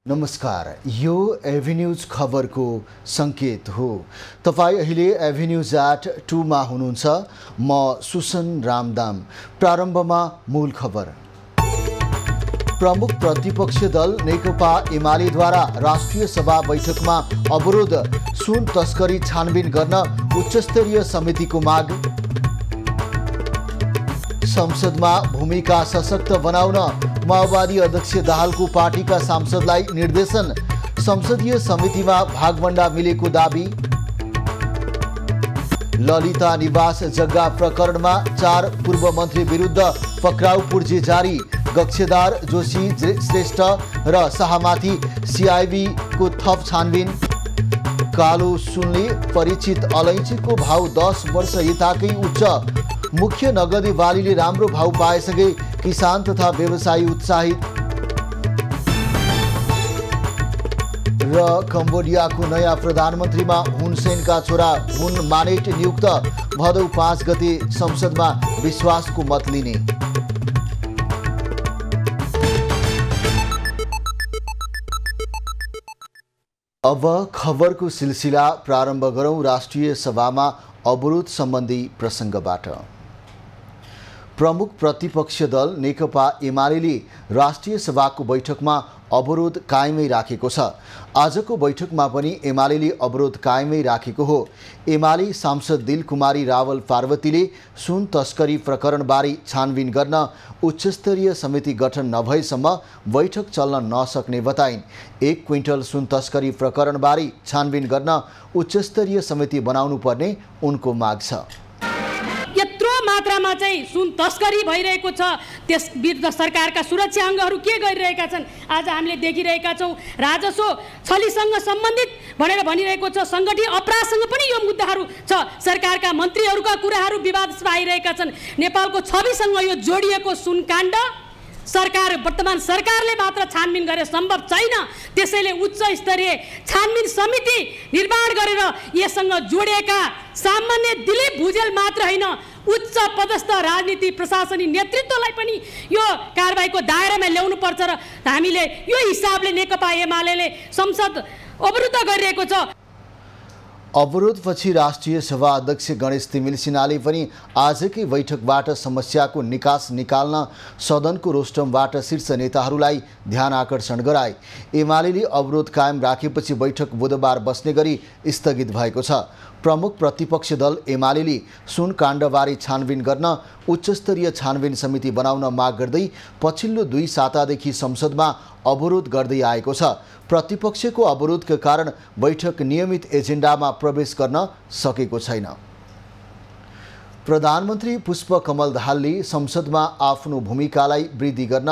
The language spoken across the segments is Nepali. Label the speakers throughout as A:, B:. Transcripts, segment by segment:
A: नमस्कार, यो एभिन्यूज खबरको संकेत हो। तपाईं अहिले एभिन्यूज@2 मा हुनुहुन्छ। म सुसन रामदाम। प्रारम्भमा मूल खबर। प्रमुख प्रतिपक्षी दल नेकपा एमालेद्वारा राष्ट्रिय सभा बैठकमा अवरोध, सुन तस्करी छानबिन गर्न उच्चस्तरीय समितिको माग। संसदमा भूमिका सशक्त बनाउन माओवादी अध्यक्ष दाहालको पार्टीका सांसदलाई निर्देशन। संसदीय समितिमा भागभण्डा मिलेको दाबी। ललिता निवास जग्गा प्रकरणमा 4 पूर्व मन्त्री विरुद्ध पक्राउ पूर्जी जारी। गक्षेदार जोशी श्रेष्ठ र शाहमाथि सिआइबी को थप छानबिन। कालो सुनले परिचित अलैँचीको भाउ 10 वर्ष यताकै उच्च। मुख्य नगदी बालीले राम्रो भाउ पाएसँगै किसान तथा व्यवसायी उत्साहित। र कम्बोडियाको नयाँ प्रधानमन्त्रीमा हुन सेनका छोरा हुन मानेट नियुक्त। भदौ 5 गते संसदमा विश्वासको मत लिने। अब खबरको सिलसिला प्रारम्भ गरौँ राष्ट्रिय सभामा अवरोध सम्बन्धी प्रसङ्गबाट। प्रमुख प्रतिपक्ष दल नेकपा एमालेले राष्ट्रिय सभाको बैठकमा अवरोध कायमै राखेको छ। आजको बैठकमा पनि एमालेले अवरोध कायमै राखेको हो। एमाले सांसद दिलकुमारी रावल पार्वतीले सुन तस्करी प्रकरणबारे छानबिन गर्न उच्चस्तरीय समिति गठन नभएसम्म बैठक चल्न नसक्ने बताइन्। 1 क्विन्टल सुन तस्करी प्रकरणबारे छानबिन गर्न उच्चस्तरीय समिति बनाउनु पर्ने उनको माग छ।
B: यत्रो मात्रामा चाहिँ सुन तस्करी भइरहेको छ, त्यस विरुद्ध सरकारका सुरक्षा अङ्गहरू के गरिरहेका छन् आज हामीले देखिरहेका छौँ। राजस्व छलीसँग सम्बन्धित भनेर भनिरहेको छ, सङ्गठित अपराधसँग पनि यो मुद्दाहरू छ। सरकारका मन्त्रीहरूका कुराहरू विवादास्पद आइरहेका छन्। नेपालको छविसँग यो जोडिएको सुन काण्ड सरकार वर्तमान सरकारले मात्र छानबिन गरे सम्भव छैन। त्यसैले उच्च स्तरीय छानबिन समिति निर्माण गरेर यससँग जोडिएका सामान्य दिलीप भुजेल मात्र होइन, उच्च पदस्थ राजनीति प्रशासनिक नेतृत्वलाई पनि यो कारबाहीको दायरामा ल्याउनु पर्छ। र हामीले यो हिसाबले नेकपा एमालेले संसद अवरुद्ध गरिरहेको छ।
A: अवरोधपछि राष्ट्रिय सभा अध्यक्ष गणेश तिमिल सिन्हाले पनि आजकै बैठकबाट समस्याको निकास निकाल्न सदनको रोस्टमबाट शीर्ष नेताहरूलाई ध्यान आकर्षण गराए। एमालेले अवरोध कायम राखेपछि बैठक बुधबार बस्ने गरी स्थगित भएको छ। प्रमुख प्रतिपक्ष दल एमालेले सुन काण्डबारे छानबिन गर्न उच्चस्तरीय छानबिन समिति बनाउन माग गर्दै पछिल्लो 2 सातादेखि संसदमा अवरोध गर्दै आएको छ। प्रतिपक्षको अवरोधका कारण बैठक नियमित एजेन्डामा प्रवेश गर्न सकेको छैन। प्रधानमन्त्री पुष्पकमल दाहालले संसदमा आफ्नो भूमिकालाई वृद्धि गर्न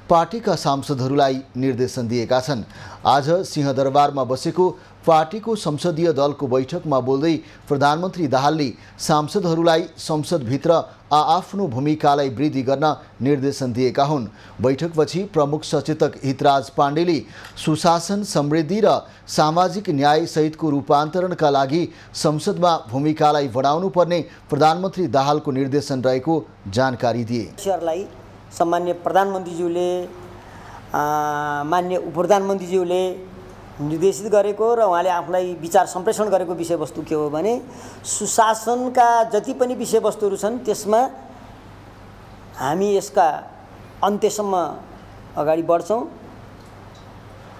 A: पार्टीका सांसदहरूलाई निर्देशन दिएका छन्। आज सिंहदरबारमा बसेको पार्टीको संसदीय दलको बैठकमा बोल्दै प्रधानमन्त्री दाहालले सांसदहरूलाई संसदभित्र आफ्नो भूमिकालाई वृद्धि गर्न निर्देशन दिएका हुन्। बैठकपछि प्रमुख सचेतक हितराज पाण्डेले सुशासन, समृद्धि र सामाजिक न्याय सहितको रूपान्तरणका लागि संसदमा भूमिकालाई बढाउनु पर्ने प्रधानमन्त्री दाहालको निर्देशन रहेको जानकारी दिए।
C: सम्मान्य प्रधानमन्त्रीज्यूले मान्य उपप्रधानमन्त्रीज्यूले निर्देशित गरेको र उहाँले आफूलाई विचार सम्प्रेषण गरेको विषयवस्तु के हो भने सुशासनका जति पनि विषयवस्तुहरू छन् त्यसमा हामी यसका अन्त्यसम्म अगाडि बढ्छौँ।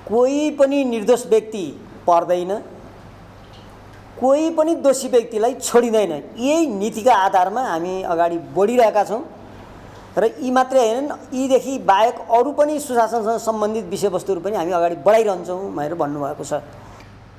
C: कोही पनि निर्दोष व्यक्ति पर्दैन, कोही पनि दोषी व्यक्तिलाई छोडिँदैन। यही नीतिका आधारमा हामी अगाडि बढिरहेका छौँ र यी मात्रै हैनन्, यीदेखि बाहेक अरू पनि सुशासनसँग सम्बन्धित विषयवस्तुहरू पनि हामी अगाडि बढाइरहन्छौँ भनेर भन्नुभएको छ।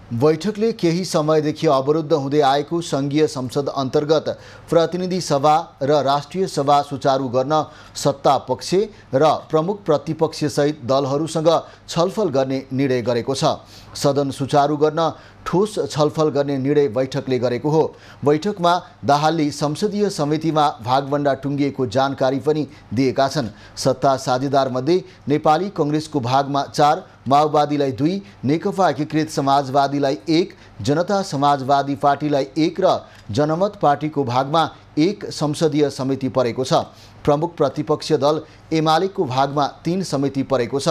A: बैठकले केही समयदेखि अवरुद्ध हुँदै आएको सङ्घीय संसद अन्तर्गत प्रतिनिधि सभा र राष्ट्रिय सभा सुचारू गर्न सत्ता पक्ष र प्रमुख प्रतिपक्षसहित दलहरूसँग छलफल गर्ने निर्णय गरेको छ। सदन सुचारू गर्न ठोस छलफल गर्ने निर्णय बैठकले गरेको हो। बैठकमा दाहालले संसदीय समितिमा भागभण्डा टुङ्गिएको जानकारी पनि दिएका छन्। सत्ता साझेदारमध्ये नेपाली कांग्रेसको भागमा 4, माओवादीलाई 2, नेकपा एकीकृत समाजवादीलाई 1, जनता समाजवादी पार्टीलाई 1 र जनमत पार्टीको भागमा 1 संसदीय समिति परेको छ। प्रमुख प्रतिपक्षीय दल एमालेको भागमा 3 समिति परेको छ।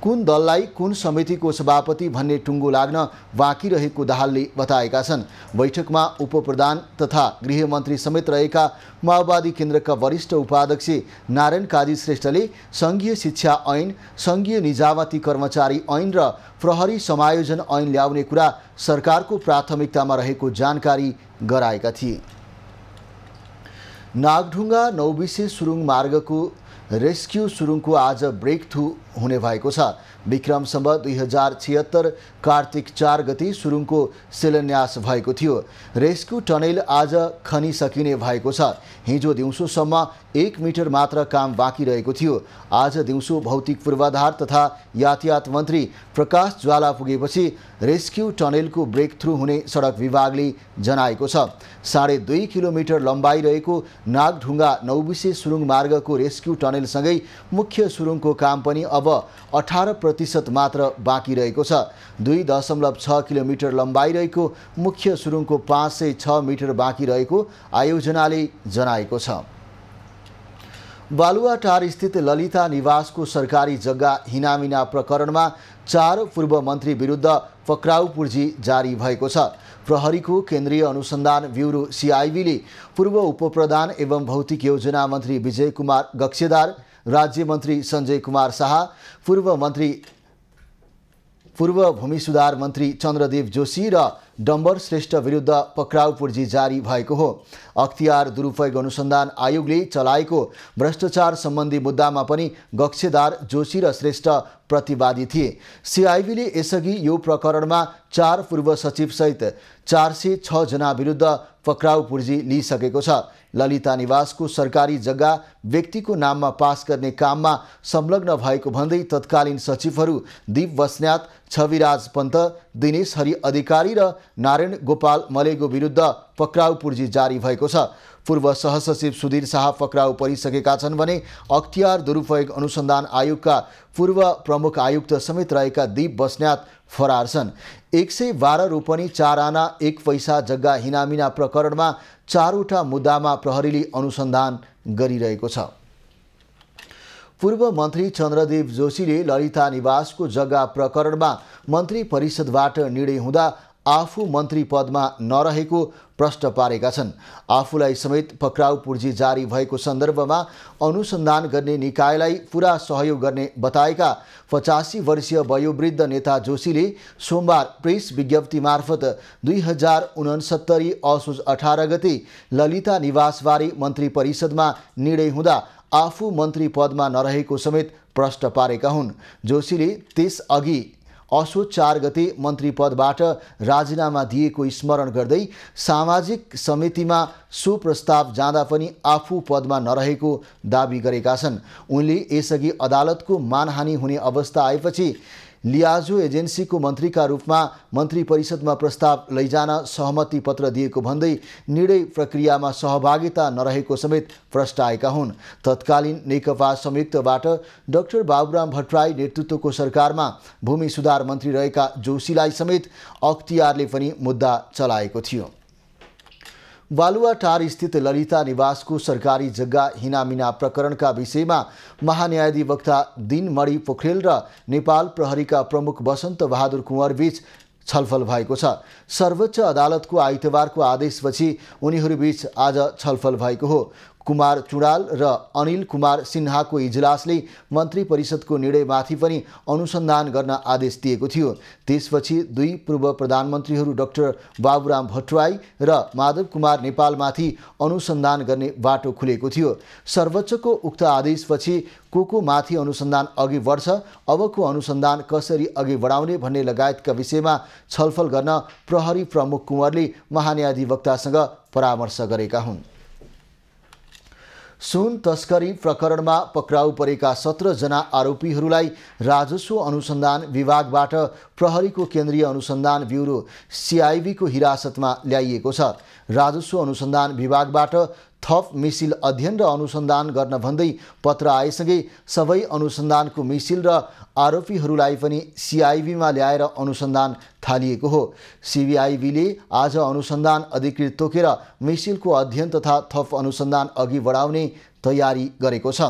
A: कुन दललाई कुन समितिको सभापति भन्ने टुङ्गो लाग्न बाँकी रहेको दाहालले बताएका छन्। बैठकमा उपप्रधान तथा गृहमन्त्री समेत रहेका माओवादी केन्द्रका वरिष्ठ उपाध्यक्ष नारायण काजी श्रेष्ठले सङ्घीय शिक्षा ऐन, सङ्घीय निजामती कर्मचारी ऐन र प्रहरी समायोजन ऐन ल्याउने कुरा सरकारको प्राथमिकतामा रहेको जानकारी गराएका थिए। नागढुङ्गा नौबिसे सुरुङ मार्गको रेस्क्यु सुरुङको आज ब्रेक थ्रु हुने भएको छ। विक्रम सम्वत 2076 कार्तिक 4 गते सुरुङको शिलान्यास भएको थियो। रेस्क्यु टनेल आज खनिसकिने भएको छ। हिजो दिउँसोसम्म 1 मिटर मात्र काम बाँकी रहेको थियो। आज दिउँसो भौतिक पूर्वाधार तथा यातायात मन्त्री प्रकाश ज्वाला पुगेपछि रेस्क्यु टनेलको ब्रेक थ्रु हुने सडक विभागले जनाएको छ। 2.5 किलोमिटर लम्बाइ रहेको नागढुङ्गा नौबिसे सुरुङ मार्गको रेस्क्यु टनेलसँगै मुख्य सुरुङको काम पनि अब 18% मात्र बाँकी रहेको छ। 2.6 किलोमिटर लम्बाइ रहेको मुख्य सुरुङको 506 मिटर बाँकी रहेको आयोजनाले जनाएको छ। बालुवाटार स्थित ललिता निवासको सरकारी जग्गा हिनामिना प्रकरणमा 4 पूर्व मन्त्री विरुद्ध पक्राउ पूर्जी जारी भएको छ। प्रहरीको केन्द्रीय अनुसन्धान ब्युरो CIB ले पूर्व उपप्रधान एवं भौतिक योजना मन्त्री विजय कुमार गक्सेदार, राज्य मन्त्री सञ्जय कुमार शाह, पूर्व भूमि सुधार मन्त्री चन्द्रदेव जोशी र डम्बर श्रेष्ठ विरुद्ध पक्राउ पूर्जी जारी भएको हो। अख्तियार दुरुपयोग अनुसन्धान आयोगले चलाएको भ्रष्टाचार सम्बन्धी मुद्दामा पनि गक्सेदार, जोशी र श्रेष्ठ प्रतिवादी थिए। CIB ले यसअघि यो प्रकरणमा 4 पूर्व सचिवसहित 406 जना विरुद्ध पक्राउ पूर्जी लिइसकेको छ। ललिता निवासको सरकारी जग्गा व्यक्तिको नाममा पास गर्ने काममा संलग्न भएको भन्दै तत्कालीन सचिवहरू दीप बस्न्यात, छविराज पन्त, दिनेश हरि अधिकारी र नारायण गोपाल मलेगो विरुद्ध पक्राउ पूर्जी जारी भएको छ। पूर्व सहसचिव सुधीर शाह पक्राउ परिसकेका छन् भने अख्तियार दुरुपयोग अनुसन्धान आयोगका पूर्व प्रमुख आयुक्त समेत रहेका दीप बस्न्यात फरार छन्। 112 रोपनी 4 आना 1 पैसा जग्गा हिनामिना प्रकरणमा 4वटा मुद्दामा प्रहरीले अनुसन्धान गरिरहेको छ। पूर्व मन्त्री चन्द्रदेव जोशीले ललिता निवासको जग्गा प्रकरणमा मन्त्री परिषदबाट निर्णय हुँदा आफू मन्त्री पदमा नरहेको प्रश्न पारेका छन्। आफूलाई समेत पक्राउ पूर्जी जारी भएको सन्दर्भमा अनुसन्धान गर्ने निकायलाई पुरा सहयोग गर्ने बताएका 85 वर्षीय वयोवृद्ध नेता जोशीले सोमबार प्रेस विज्ञप्ति मार्फत 2069 असोज 18 गते ललिता निवासबारे मन्त्री परिषदमा निर्णय हुँदा आफू मन्त्री पदमा नरहेको समेत प्रश्न पारेका हुन्। जोशीले त्यसअघि असोज 4 गते मन्त्री पदबाट राजीनामा दिएको स्मरण गर्दै सामाजिक समितिमा सो प्रस्ताव जाँदा पनि आफू पदमा नरहेको दाबी गरेका छन्। उनले यसअघि अदालतको मानहानि हुने अवस्था आएपछि लियाजो एजेन्सीको मन्त्रीका रूपमा मन्त्री परिषदमा प्रस्ताव लैजान सहमति पत्र दिएको भन्दै निर्णय प्रक्रियामा सहभागिता नरहेको समेत प्रस्ताएका हुन्। तत्कालीन नेकपा संयुक्तबाट डाक्टर बाबुराम भट्टराई नेतृत्वको सरकारमा भूमि सुधार मन्त्री रहेका जोशीलाई समेत अख्तियारले पनि मुद्दा चलाएको थियो। बालुवाटार स्थित ललिता निवासको सरकारी जग्गा हिनामिना प्रकरणका विषयमा महान्यायाधिवक्ता दिनमणि पोखरेल र नेपाल प्रहरीका प्रमुख बसन्त बहादुर कुँवर बीच छलफल भएको छ। सर्वोच्च अदालतको आइतबारको आदेशपछि उनीहरूबीच आज छलफल भएको हो। कुमार चुडाल र अनिल कुमार सिन्हाको इजलासले मन्त्री परिषदको निर्णयमाथि पनि अनुसन्धान गर्न आदेश दिएको थियो। त्यसपछि 2 पूर्व प्रधानमन्त्रीहरू डाक्टर बाबुराम भट्टराई र माधव कुमार नेपालमाथि अनुसन्धान गर्ने बाटो खुलेको थियो। सर्वोच्चको उक्त आदेशपछि को माथि अनुसन्धान अघि बढ्छ, अबको अनुसन्धान कसरी अघि बढाउने भन्ने लगायतका विषयमा छलफल गर्न प्रहरी प्रमुख कुँवरले महान्यायाधिवक्तासँग परामर्श गरेका हुन्। सुन तस्करी प्रकरणमा पक्राउ परेका 17 जना आरोपीहरूलाई राजस्व अनुसन्धान विभागबाट प्रहरीको केन्द्रीय अनुसन्धान ब्युरो CIB को हिरासतमा ल्याइएको छ। राजस्व अनुसन्धान विभागबाट थप मिसिल अध्ययन र अनुसन्धान गर्न भन्दै पत्र आएसँगै सबै अनुसन्धानको मिसिल र आरोपीहरूलाई पनि CIB मा ल्याएर अनुसन्धान थालिएको हो। CIB ले आज अनुसन्धान अधिकृत तोकेर मिसिलको अध्ययन तथा थप अनुसन्धान अघि बढाउने तयारी गरेको छ।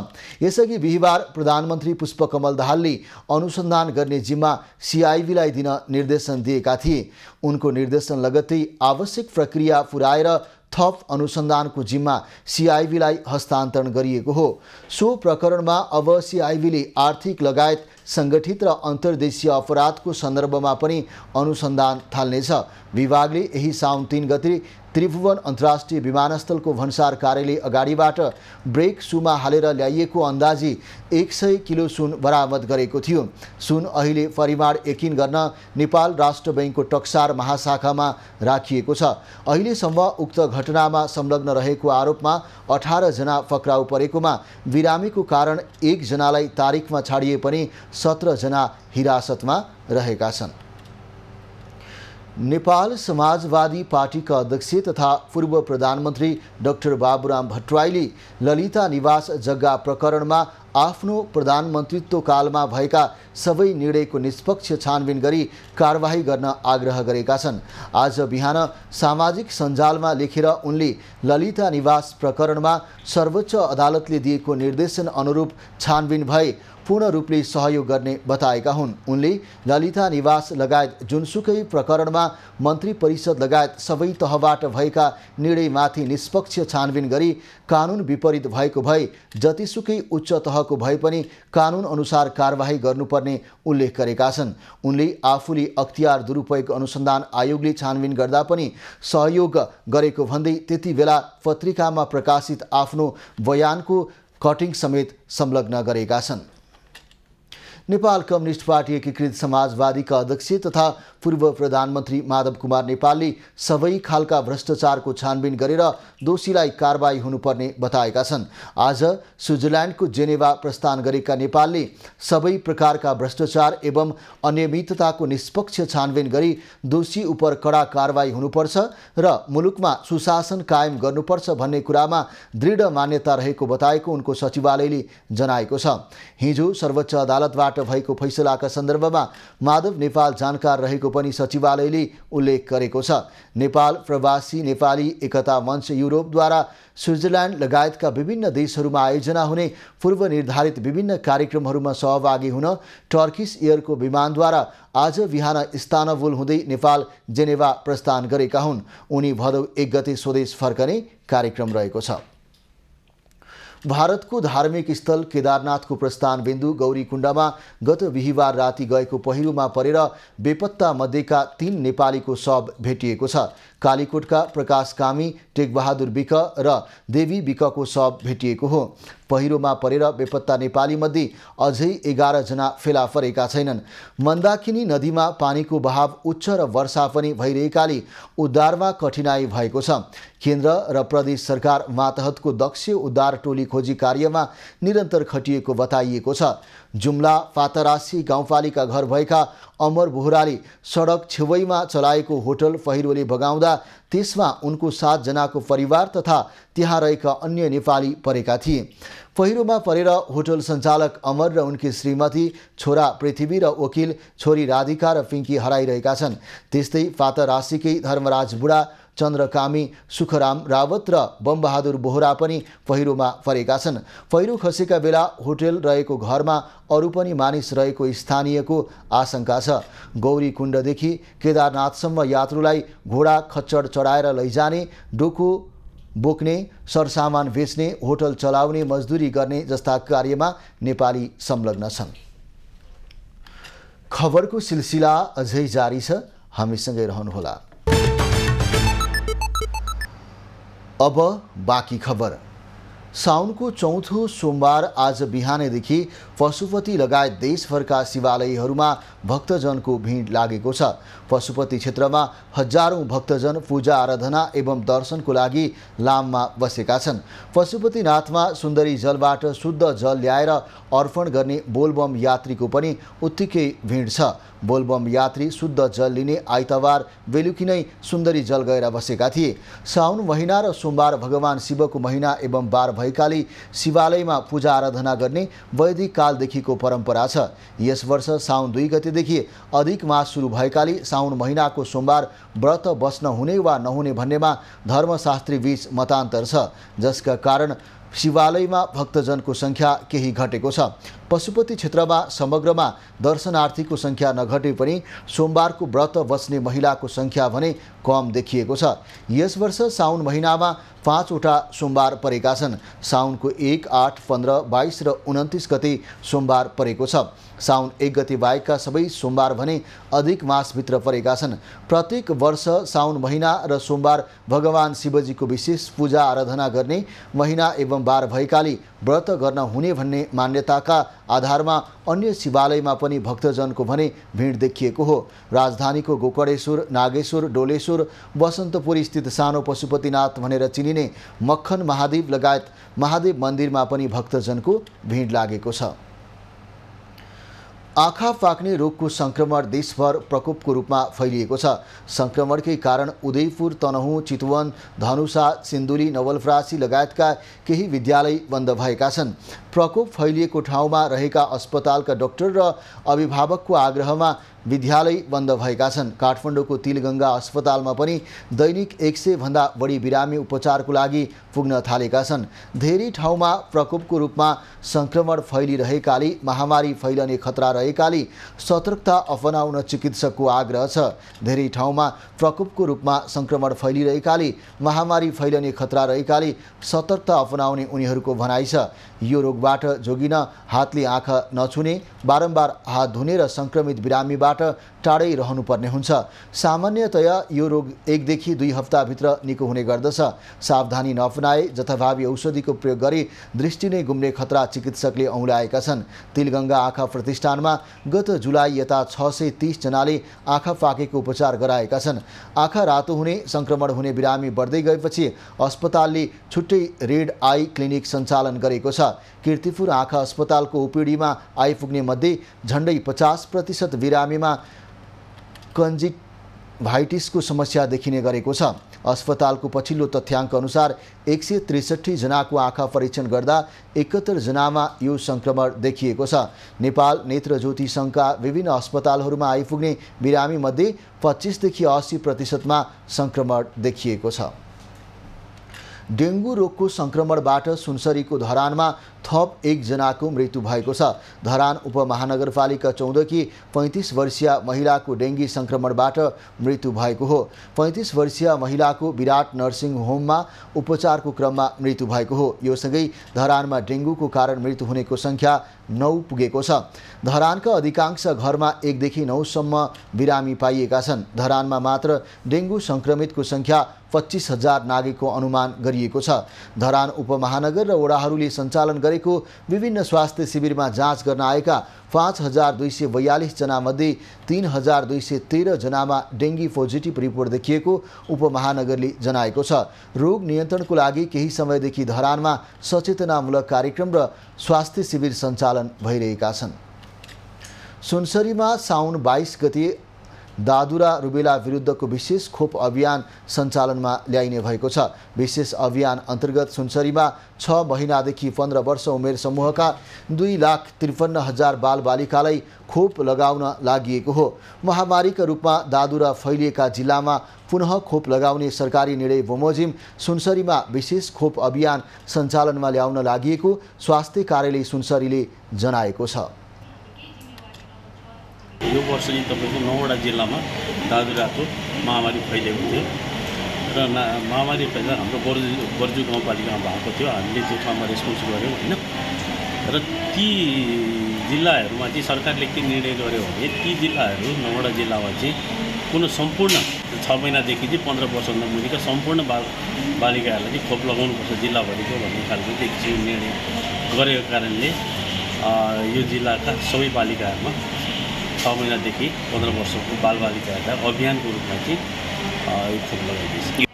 A: यसअघि बिहिबार प्रधानमन्त्री पुष्पकमल दाहालले अनुसन्धान गर्ने जिम्मा CIB लाई दिन निर्देशन दिएका थिए। उनको निर्देशन लगत्तै आवश्यक प्रक्रिया पुर्याएर थप अनुसन्धानको जिम्मा CIB लाई हस्तान्तरण गरिएको हो। सो प्रकरणमा अब CIB ले आर्थिक लगायत सङ्गठित र अन्तर्देशीय अपराधको सन्दर्भमा पनि अनुसन्धान थाल्नेछ। विभागले यही साउन 3 गते त्रिभुवन अन्तर्राष्ट्रिय विमानस्थलको भन्सार कार्यालय अगाडिबाट ब्रेक सुमा हालेर ल्याइएको अन्दाजी 100 किलो सुन बरामद गरेको थियो। सुन अहिले परिमाण यकिन गर्न नेपाल राष्ट्र बैङ्कको टक्सार महाशाखामा राखिएको छ। अहिलेसम्म उक्त घटनामा संलग्न रहेको आरोपमा 18 जना पक्राउ परेकोमा बिरामीको कारण 1 जनालाई तारिखमा छाडिए पनि 17 जना हिरासतमा रहेका छन्। नेपाल समाजवादी पार्टीका अध्यक्ष तथा पूर्व प्रधानमन्त्री डाक्टर बाबुराम भट्टराईले ललिता निवास जग्गा प्रकरणमा आफ्नो प्रधानमन्त्रीत्व कालमा भएका सबै निर्णयको निष्पक्ष छानबिन गरी कारबाही गर्न आग्रह गरेका छन्। आज बिहान सामाजिक सञ्जालमा लेखेर उनले ललिता निवास प्रकरणमा सर्वोच्च अदालतले दिएको निर्देशन अनुरूप छानबिन भए पूर्ण रूपले सहयोग गर्ने बताएका हुन्। उनले ललिता निवास लगायत जुनसुकै प्रकरणमा मन्त्री परिषद लगायत सबै तहबाट भएका निर्णयमाथि निष्पक्ष छानबिन गरी कानुन विपरीत भएको भए जतिसुकै उच्च तहको भए पनि कानुन अनुसार कारबाही गर्नुपर्ने उल्लेख गरेका छन्। उनले आफूले अख्तियार दुरुपयोग अनुसन्धान आयोगले छानबिन गर्दा पनि सहयोग गरेको भन्दै त्यति बेला पत्रिकामा प्रकाशित आफ्नो बयानको कटिङ समेत संलग्न गरेका छन्। नेपाल कम्युनिस्ट पार्टी एकीकृत समाजवादीका अध्यक्ष तथा पूर्व प्रधानमन्त्री माधव कुमार नेपालले सबै खालका भ्रष्टाचारको छानबिन गरेर दोषीलाई कारबाही हुनुपर्ने बताएका छन्। आज स्विजरल्यान्डको जेनेभा प्रस्थान गरेका नेपालले सबै प्रकारका भ्रष्टाचार एवं अनियमितताको निष्पक्ष छानबिन गरी दोषी उप कडा कारबाही हुनुपर्छ र मुलुकमा सुशासन कायम गर्नुपर्छ भन्ने कुरामा दृढ मान्यता रहेको बताएको उनको सचिवालयले जनाएको छ। हिजो सर्वोच्च अदालतबाट भएको फैसलाका सन्दर्भमा माधव नेपाल जानकार रहेको पनि सचिवालयले उल्लेख गरेको छ। नेपाल प्रवासी नेपाली एकता मञ्च युरोपद्वारा स्विजरल्यान्ड लगायतका विभिन्न देशहरूमा आयोजना हुने पूर्व निर्धारित विभिन्न कार्यक्रमहरूमा सहभागी हुन टर्किस एयरको विमानद्वारा आज बिहान इस्तानबुल हुँदै नेपाल जेनेभा प्रस्थान गरेका हुन्। उनी भदौ 1 गते स्वदेश फर्कने कार्यक्रम रहेको छ। भारतको धार्मिक स्थल केदारनाथको प्रस्थान बिन्दु गौरीकुण्डमा गत बिहिबार राति गएको पहिरोमा परेर बेपत्ता मध्येका 3 नेपालीको शव भेटिएको छ। कालीकोटका प्रकाश कामी, टेकबहादुर विक र देवी विकको शव भेटिएको हो। पहिरोमा परेर बेपत्ता नेपाली मध्ये अझै 11 जना फेला परेका छैनन्। मन्दाकिनी नदीमा पानीको बहाव उच्च र वर्षा पनि भइरहेकाले उद्धारमा कठिनाई भएको छ। केन्द्र र प्रदेश सरकार मातहतको दक्ष उद्धार टोली खोजी कार्यमा निरन्तर खटिएको बताइएको छ। जुम्ला पातरासी गाउँपालिका घर भएका अमर बोहराले सडक छेउैमा चलाएको होटल पहिरोले बगाउँदा त्यसमा उनको 7 जनाको परिवार तथा त्यहाँ रहेका अन्य नेपाली परेका थिए। पहिरोमा परेर होटल सञ्चालक अमर र उनकी श्रीमती, छोरा पृथ्वी र वकिल छोरी राधिका र पिङ्की हराइरहेका छन्। त्यस्तै पातरासीकै धर्मराज बुढा, चन्द्रकामी, सुखराम रावत र बमबहादुर बोहरा पनि पहिरोमा परेका छन्। पहिरो खसेका बेला होटल रहेको घरमा अरू पनि मानिस रहेको स्थानीयको आशंका छ। गौरीकुण्डदेखि केदारनाथसम्म यात्रुलाई घोडा खच्चड चढाएर लैजाने, डोको बोक्ने, सरसामान बेच्ने, होटल चलाउने, मजदुरी गर्ने जस्ता कार्यमा नेपाली संलग्न छन्। खबरको सिलसिला अझै जारी छ, हामीसँगै रहनुहोला। अब बाँकी खबर। साउनको चौथो सोमबार आज बिहानैदेखि पशुपति लगायत देशभरका शिवालयहरूमा भक्तजनको भिड लागेको छ। पशुपति क्षेत्रमा हजारौं भक्तजन पूजा आराधना एवं दर्शनको लागि लाममा बसेका छन्। पशुपतिनाथमा सुन्दरी जलबाट शुद्ध जल ल्याएर अर्पण गर्ने बोलबम यात्रीको पनि उत्तिकै भिड छ। बोलबम यात्री शुद्ध जल लिने आइतबार बेलुकी नै सुन्दरी जल गएर बसेका थिए। साउन महिना र सोमबार भगवान शिवको महिना एवं बार भएकाले शिवालयमा पूजा आराधना गर्ने वैदिक कालदेखिको परम्परा छ। यस वर्ष साउन 2 गतेदेखि अधिक मास सुरु भएकाले साउन महिनाको सोमबार व्रत बस्न हुने वा नहुने भन्नेमा धर्मशास्त्री बीच मतान्तर छ, जसका कारण शिवालयमा भक्तजनको सङ्ख्या केही घटेको छ। पशुपति क्षेत्रमा समग्रमा दर्शनार्थीको सङ्ख्या नघटे पनि सोमबारको व्रत बस्ने महिलाको सङ्ख्या भने कम देखिएको छ। यस वर्ष साउन महिनामा 5 वटा सोमबार परेका छन्। साउनको 1, 8, 15, 22 र 29 गते सोमबार परेको छ। साउन 1 गते बाहेकका सबै सोमबार भने अधिक मासभित्र परेका छन्। प्रत्येक वर्ष साउन महिना र सोमबार भगवान शिवजीको विशेष पूजा आराधना गर्ने महिना एवं बार भएकाले व्रत गर्न हुने भन्ने मान्यताका आधारमा अन्य शिवालयमा पनि भक्तजनको भने भिड देखिएको हो। राजधानीको गोकर्णेश्वर, नागेश्वर, डोलेश्वर, बसन्तपुर स्थित सानो पशुपतिनाथ भनेर चिनिने मक्खन महादेव लगायत महादेव मन्दिरमा पनि भक्तजनको भिड लागेको छ। आँखा पाक्ने रोगको संक्रमण देशभर प्रकोपको रूपमा फैलिएको छ। संक्रमणकै कारण उदयपुर, तनहुँ, चितवन, धनुषा, सिन्धुली, नवलपरासी लगायतका केही विद्यालय बन्द भएका छन्। प्रकोप फैलिएको ठाउँमा रहेका अस्पतालका डाक्टर र अभिभावकको आग्रहमा विद्यालय बन्द भएका छन्। काठमाडौँको तिलगङ्गा अस्पतालमा पनि दैनिक 100 भन्दा बढी बिरामी उपचारको लागि पुग्न थालेका छन्। धेरै ठाउँमा प्रकोपको रूपमा संक्रमण फैलिरहेकाले महामारी फैलने खतरा रहेकाले सतर्कता अपनाउन चिकित्सकको आग्रह छ। धेरै ठाउँमा प्रकोपको रूपमा संक्रमण फैलिरहेकाले महामारी फैलने खतरा रहेकाले सतर्कता अपनाउने उनीहरूको भनाइ छ। यो रोगबाट जोगिन हातले आँखा नछुने, बारम्बार हात धुने र संक्रमित बिरामीबाट टाढै रहनुपर्ने हुन्छ। सामान्यतया यो रोग 1 देखि 2 हप्ताभित्र निको हुने गर्दछ। सावधानी नअपनाए जथाभावी औषधिको प्रयोग गरी दृष्टि नै गुम्ने खतरा चिकित्सकले औँल्याएका छन्। तिलगङ्गा आँखा प्रतिष्ठानमा गत जुलाई यता 630 जनाले आँखा पाकेको उपचार गराएका छन्। आँखा रातो हुने, संक्रमण हुने बिरामी बढ्दै गएपछि अस्पतालले छुट्टै रेड आई क्लिनिक सञ्चालन गरेको छ। कीर्तिपुर आँखा अस्पतालको ओपिडीमा आइपुग्ने मध्ये झन्डै 50% बिरामीमा कन्जिक्टिभाइटिसको समस्या देखिने गरेको छ। अस्पतालको पछिल्लो तथ्याङ्क अनुसार 163 जनाको आँखा परीक्षण गर्दा 71 जनामा यो संक्रमण देखिएको छ। नेपाल नेत्र ज्योति सङ्घका विभिन्न अस्पतालहरूमा आइपुग्ने बिरामी मध्ये 25 देखि 80% संक्रमण देखिएको छ। डेङ्गु रोगको संक्रमणबाट सुनसरीको धरानमा थप 1 जनाको मृत्यु भएको छ। धरान उपमहानगरपालिका 14 की 35 वर्षीय महिलाको डेङ्गी संक्रमणबाट मृत्यु भएको हो। 35 वर्षीय महिलाको विराट नर्सिङ होममा उपचारको क्रममा मृत्यु भएको हो। यो सँगै धरानमा डेङ्गुको कारण मृत्यु हुनेको सङ्ख्या 9 पुगेको छ। धरानका अधिकांश घरमा 1 देखि 9 सम्म बिरामी पाइएका छन्। धरानमा मात्र डेङ्गु संक्रमितको सङ्ख्या 25,000 नागेको अनुमान गरिएको छ। धरान उपमहानगर र वडाहरूले सञ्चालन गरेको विभिन्न स्वास्थ्य शिविरमा जाँच गर्न आएका 5,242 जनामध्ये 3,213 जनामा डेङ्गी पोजिटिभ रिपोर्ट देखिएको उपमहानगरले जनाएको छ। रोग नियन्त्रणको लागि केही समयदेखि धरानमा सचेतनामूलक कार्यक्रम र स्वास्थ्य शिविर सञ्चालन भइरहेका छन्। सुनसरीमा साउन 22 गते दादुरा रुबेला विरुद्धको विशेष खोप अभियान सञ्चालनमा ल्याइने भएको छ। विशेष अभियान अन्तर्गत सुनसरीमा 6 महिनादेखि 15 वर्ष उमेर समूहका 2,53,000 बालबालिकालाई खोप लगाउन लागि हो। महामारीका रूपमा दादुरा फैलिएका जिल्लामा पुनः खोप लगाउने सरकारी निर्णय बमोजिम सुनसरीमा विशेष खोप अभियान सञ्चालनमा ल्याउन लागि स्वास्थ्य कार्यालय सुनसरीले जनाएको छ।
D: यो वर्ष चाहिँ तपाईँको 9वटा जिल्लामा दादुराको महामारी फैलिएको थियो र महामारी फैलिँदा हाम्रो बर्जु गाउँपालिकामा भएको थियो। हामीले त्यो ठाउँमा रेस्पोन्स गऱ्यौँ होइन। र ती जिल्लाहरूमा चाहिँ सरकारले के निर्णय गर्यो भने ती जिल्लाहरू 9वटा जिल्लामा चाहिँ कुनै सम्पूर्ण 6 महिनादेखि चाहिँ 15 वर्षभन्दा मुनिका सम्पूर्ण बालिकाहरूलाई चाहिँ खोप लगाउनुपर्छ जिल्लाभरिको भन्ने खालको चाहिँ निर्णय गरेको कारणले यो जिल्लाका सबै बालिकाहरूमा 6 महिनादेखि 15 वर्षको बालबालिकाहरूलाई अभियानको रूपमा चाहिँ यो खोप लगाइदिन्छ।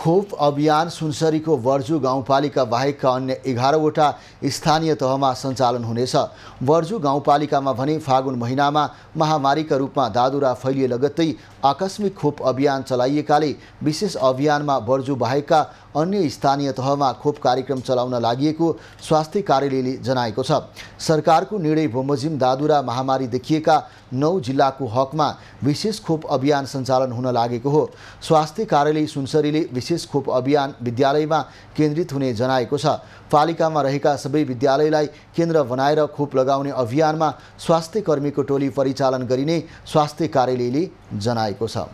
A: खोप अभियान सुनसरीको वर्जु गाउँपालिका बाहेकका अन्य 11वटा स्थानीय तहमा सञ्चालन हुनेछ। वर्जु गाउँपालिकामा भने फागुन महिनामा महामारीका रूपमा दादुरा फैलिए लगत्तै आकस्मिक खोप अभियान चलाइएकाले विशेष अभियानमा वर्जु बाहेकका अन्य स्थानीय तहमा खोप कार्यक्रम चलाउन लागि स्वास्थ्य कार्यालयले जनाएको छ। सरकारको निर्णय बमोजिम दादुरा महामारी देखिएका 9 जिल्लाको हकमा विशेष खोप अभियान सञ्चालन हुन लागेको हो। स्वास्थ्य कार्यालय सुनसरीले विशेष खोप अभियान विद्यालयमा केन्द्रित हुने जनाएको छ। पालिकामा रहेका सबै विद्यालयलाई केन्द्र बनाएर खोप लगाउने अभियानमा स्वास्थ्य कर्मीको टोली परिचालन गरिने स्वास्थ्य कार्यालयले जनाएको छ।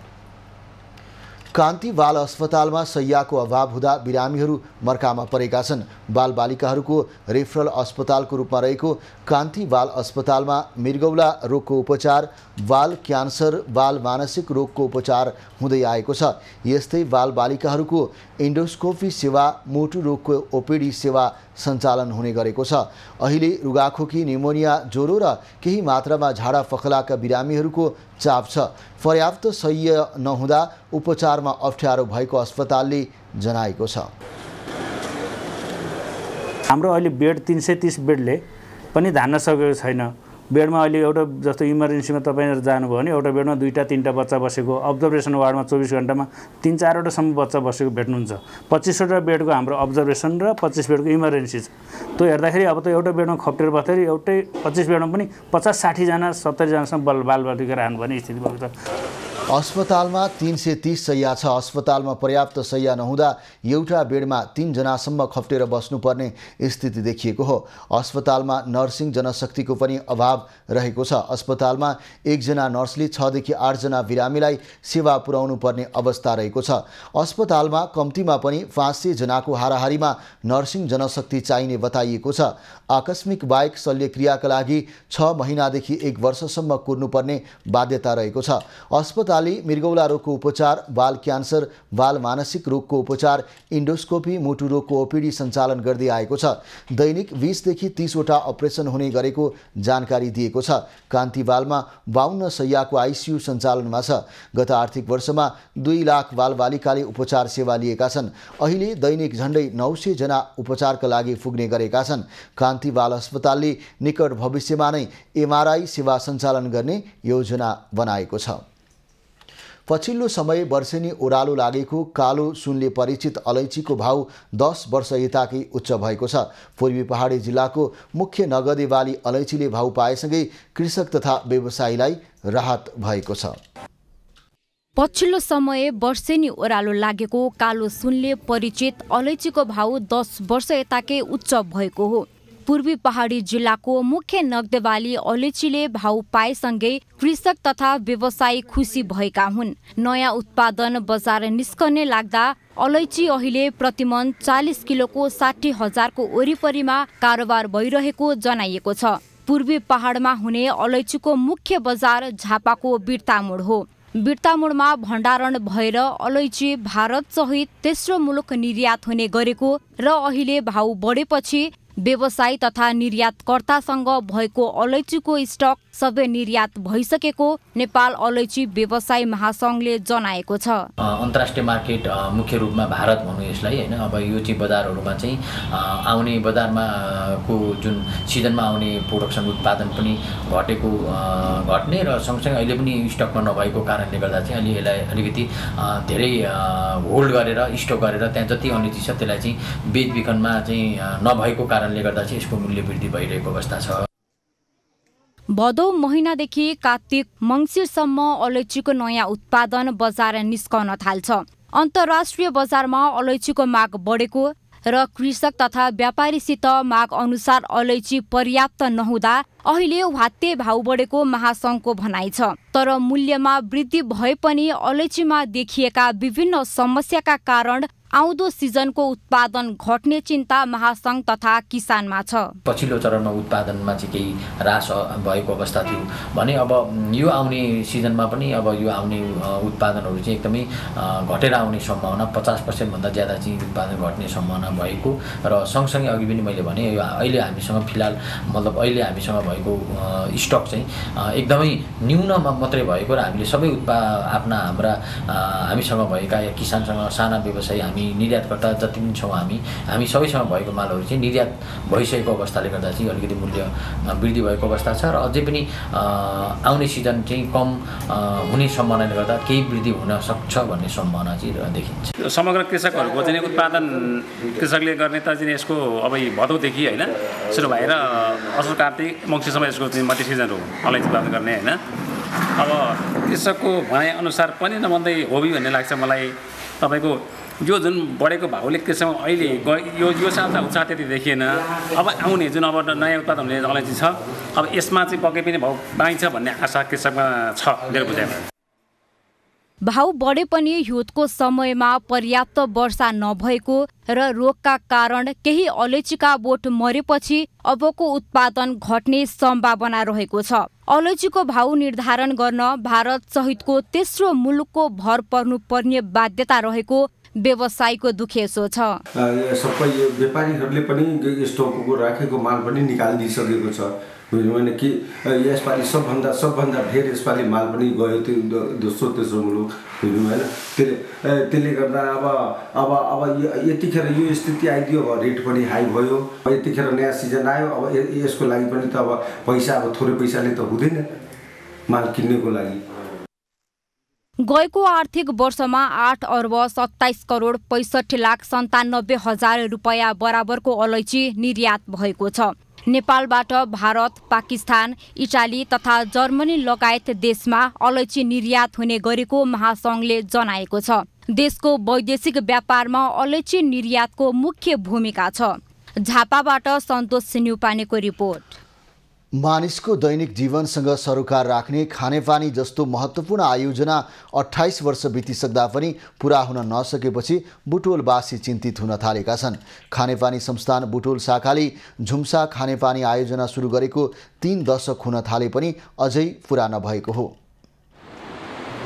A: कान्ति बाल अस्पतालमा शैय्याको अभाव हुँदा बिरामीहरू मर्कामा परेका छन्। बालबालिकाहरूको रेफरल अस्पतालको रूपमा रहेको कान्ति बाल अस्पतालमा मृगौला रोगको उपचार, बाल क्यान्सर, बाल मानसिक रोगको उपचार हुँदै आएको छ। यस्तै बालबालिकाहरूको एन्डोस्कोपी सेवा, मुटु रोगको ओपीडी सेवा सञ्चालन हुने गरेको छ। अहिले रुगाखोकी, निमोनिया, ज्वरो र केही मात्रामा झाडा पखलाका बिरामीहरूको चाप छ। पर्याप्त शय्या नहुँदा उपचारमा अप्ठ्यारो भएको अस्पतालले जनाएको छ।
E: हाम्रो अहिले बेड 330 बेडले पनि धान्न सकेको छैन। बेडमा अहिले एउटा जस्तो इमर्जेन्सीमा तपाईहरु जानुभयो भने एउटा बेडमा 2-3टा बच्चा बसेको, अब्जर्भेसन वार्डमा 24 घण्टामा 3-4वटासम्म बच्चा बसेको भेट्नुहुन्छ। 25वटा बेडको हाम्रो अब्जर्भेसन र 25 बेडको इमर्जेन्सी छ। त्यो हेर्दाखेरि अब त एउटा बेडमा खप्टेर बस्दाखेरि एउटै 25 बेडमा पनि 50-60 जना 70 जनासम्म बालबालिका राख्नुपर्ने स्थिति भएको छ।
A: अस्पतालमा 330 शय्या छ। अस्पतालमा पर्याप्त शय्या नहुँदा एउटा बेडमा 3 जनासम्म खप्टेर बस्नुपर्ने स्थिति देखिएको हो। अस्पतालमा नर्सिङ जनशक्तिको पनि अभाव रहेको छ। अस्पतालमा 1 जना नर्सले 6 देखि 8 जना बिरामीलाई सेवा पुर्याउनु पर्ने अवस्था रहेको छ। अस्पतालमा कम्तीमा पनि 500 जनाको हाराहारीमा नर्सिङ जनशक्ति चाहिने बताइएको छ। आकस्मिक बाहेक शल्यक्रियाका लागि 6 महिनादेखि 1 वर्षसम्म कुर्नुपर्ने बाध्यता रहेको छ। अस्पतालले मृगौला रोगको उपचार, बाल क्यान्सर, बाल मानसिक रोगको उपचार, इन्डोस्कोपी, मुटु रोगको ओपीडी सञ्चालन गर्दै आएको छ। दैनिक 20 देखि 30 वटा अपरेसन हुने गरेको जानकारी दिएको छ। कान्ति बालमा 52 शय्याको आइसियु सञ्चालनमा छ। गत आर्थिक वर्षमा 2 लाख बालबालिकाले उपचार सेवा लिएका छन्। अहिले दैनिक झण्डै 900 जना उपचारका लागि पुग्ने गरेका छन्। कान्ति बाल अस्पतालले निकट भविष्यमा नै एमआरआई सेवा सञ्चालन गर्ने योजना बनाएको छ। पछिल्लो समय वर्षेनी ओह्रालो लागेको कालो सुनले परिचित अलैँचीको भाउ 10 वर्ष यताकै उच्च भएको छ। पूर्वी पहाडी जिल्लाको मुख्य नगदे बाली अलैँचीले भाउ पाएसँगै कृषक तथा व्यवसायीलाई राहत भएको छ।
F: पछिल्लो समय वर्षेनी ओह्रालो लागेको कालो सुनले परिचित अलैँचीको भाउ 10 वर्ष यताकै उच्च भएको हो। पूर्वी पहाडी जिल्लाको मुख्य नगदेबाली अलैँचीले भाउ पाएसँगै कृषक तथा व्यवसायी खुसी भएका हुन्। नयाँ उत्पादन बजार निस्कने लाग्दा अलैँची अहिले प्रतिमन 40 किलोको 60,000को वरिपरिमा कारोबार भइरहेको जनाइएको छ। पूर्वी पहाडमा हुने अलैँचीको मुख्य बजार झापाको बिर्तामोड हो। बिर्तामोडमा भण्डारण भएर अलैँची भारत सहित तेस्रो मुलुक निर्यात हुने गरेको र अहिले भाउ बढेपछि व्यवसायी तथा निर्यातकर्तासँग भएको अलैँचीको स्टक सबै निर्यात भइसकेको नेपाल अलैँची व्यवसायी महासंघले जनाएको छ।
G: अन्तर्राष्ट्रिय मार्केट मुख्य रूपमा भारत भनौँ यसलाई हैन, अब यो चाहिँ बजारहरूमा चाहिँ आउने बजारमा को जुन सिजनमा आउने प्रोडक्सन उत्पादन पनि घट्ने र सँगसँगै अहिले पनि स्टकमा नभएको कारणले गर्दा चाहिँ अलि यसलाई अलिकति धेरै होल्ड गरेर स्टक गरेर त्यहाँ जति अलैँची छ त्यसलाई चाहिँ बेचबिखनमा चाहिँ नभएको कारणले गर्दा चाहिँ यसको मूल्य वृद्धि भइरहेको अवस्था छ।
F: भदौ महिनादेखि कार्तिक मङ्सिरसम्म अलैँचीको नयाँ उत्पादन बजार निस्कन थाल्छ। अन्तर्राष्ट्रिय बजारमा अलैँचीको माग बढेको र कृषक तथा व्यापारीसित माग अनुसार अलैँची पर्याप्त नहुँदा अहिले वात्ते भाउ बढेको महासंघको भनाइ छ। तर मूल्यमा वृद्धि भए पनि अलैँचीमा देखिएका विभिन्न समस्याका कारण आउँदो सिजनको उत्पादन घट्ने चिन्ता महासंघ तथा किसानमा छ।
G: पछिल्लो चरणमा उत्पादनमा चाहिँ केही ह्रास भएको अवस्था थियो भने अब यो आउने सिजनमा पनि अब यो आउने उत्पादनहरू चाहिँ एकदमै घटेर आउने सम्भावना 50% भन्दा ज्यादा चाहिँ उत्पादन घट्ने सम्भावना भएको र सँगसँगै अघि पनि मैले भने यो अहिले हामीसँग फिलहाल मतलब अहिले हामीसँग भएको स्टक चाहिँ एकदमै न्यून मात्रै भएको र हामीले सबै हाम्रा हामीसँग भएका या किसानसँग साना व्यवसायी हामी निर्यातकर्ता जति पनि छौँ हामी सबैसँग भएको मालहरू चाहिँ निर्यात भइसकेको अवस्थाले गर्दा चाहिँ अलिकति मूल्य वृद्धि भएको अवस्था छ र अझै पनि आउने सिजन चाहिँ कम हुने सम्भावनाले गर्दा केही वृद्धि हुन सक्छ भन्ने सम्भावना चाहिँ देखिन्छ।
H: समग्र कृषकहरूको चाहिँ उत्पादन कृषकले गर्ने त चाहिँ यसको अब भदौदेखि होइन सुरु भएर असोज कार्तिक मङ्सिरसम्म यसको चाहिँ मल्टी सिजन हो अलैँची उत्पादन गर्ने होइन। अब कृषकको भनाइअनुसार पनि नभन्दै होबी भन्ने लाग्छ मलाई। तपाईँको यो जुन बढेको भाउले कृषकमा अहिले यो साल त उत्साह त्यति देखिएन। अब आउने जुन अब नयाँ उत्पादन हुने अलैँची छ अब यसमा चाहिँ पक्कै पनि भाउ पाइन्छ भन्ने आशा कृषकमा छ मेरो बुझाइमा।
F: भाउ बढे पनि हिउँदको समयमा पर्याप्त वर्षा नभएको र रोगका कारण केही अलैँचीका बोट मरेपछि अबको उत्पादन घट्ने सम्भावना रहेको छ। अलैँचीको भाउ निर्धारण गर्न भारत सहितको तेस्रो मुलुकको भर पर्नुपर्ने बाध्यता रहेको व्यवसायीको दुखेसो छ।
I: सबै व्यापारीहरूले पनि स्टकको राखेको माल पनि निकालिदिइसकेको छ भने कि यसपालि सबभन्दा धेर यसपालि माल पनि गयो त्यो दोस्रो तेस्रो मुलुक होइन। त्यसले गर्दा अब यतिखेर यो स्थिति आइदियो अब रेट पनि हाई भयो। यतिखेर नयाँ सिजन आयो अब यसको लागि पनि त अब पैसा अब थोरै पैसाले त हुँदैन माल किन्नेको लागि।
F: गएको आर्थिक वर्षमा 8 अर्ब 27 करोड 65,97,000 रुपैयाँ बराबरको अलैँची निर्यात भएको छ। नेपालबाट भारत, पाकिस्तान, इटाली तथा जर्मनी लगायत देशमा अलैँची निर्यात हुने गरेको महासंघले जनाएको छ। देशको वैदेशिक व्यापारमा अलैँची निर्यातको मुख्य भूमिका छ। झापाबाट सन्तोष सिन्युपानेको रिपोर्ट।
A: मानिसको दैनिक जीवनसँग सरोकार राख्ने खानेपानी जस्तो महत्त्वपूर्ण आयोजना 28 वर्ष बितिसक्दा पनि पूरा हुन नसकेपछि बुटवलवासी चिन्तित हुन थालेका छन्। खानेपानी संस्थान बुटवल शाखाले झुम्सा खानेपानी आयोजना सुरु गरेको 3 दशक हुन थाले पनि अझै पूरा नभएको हो।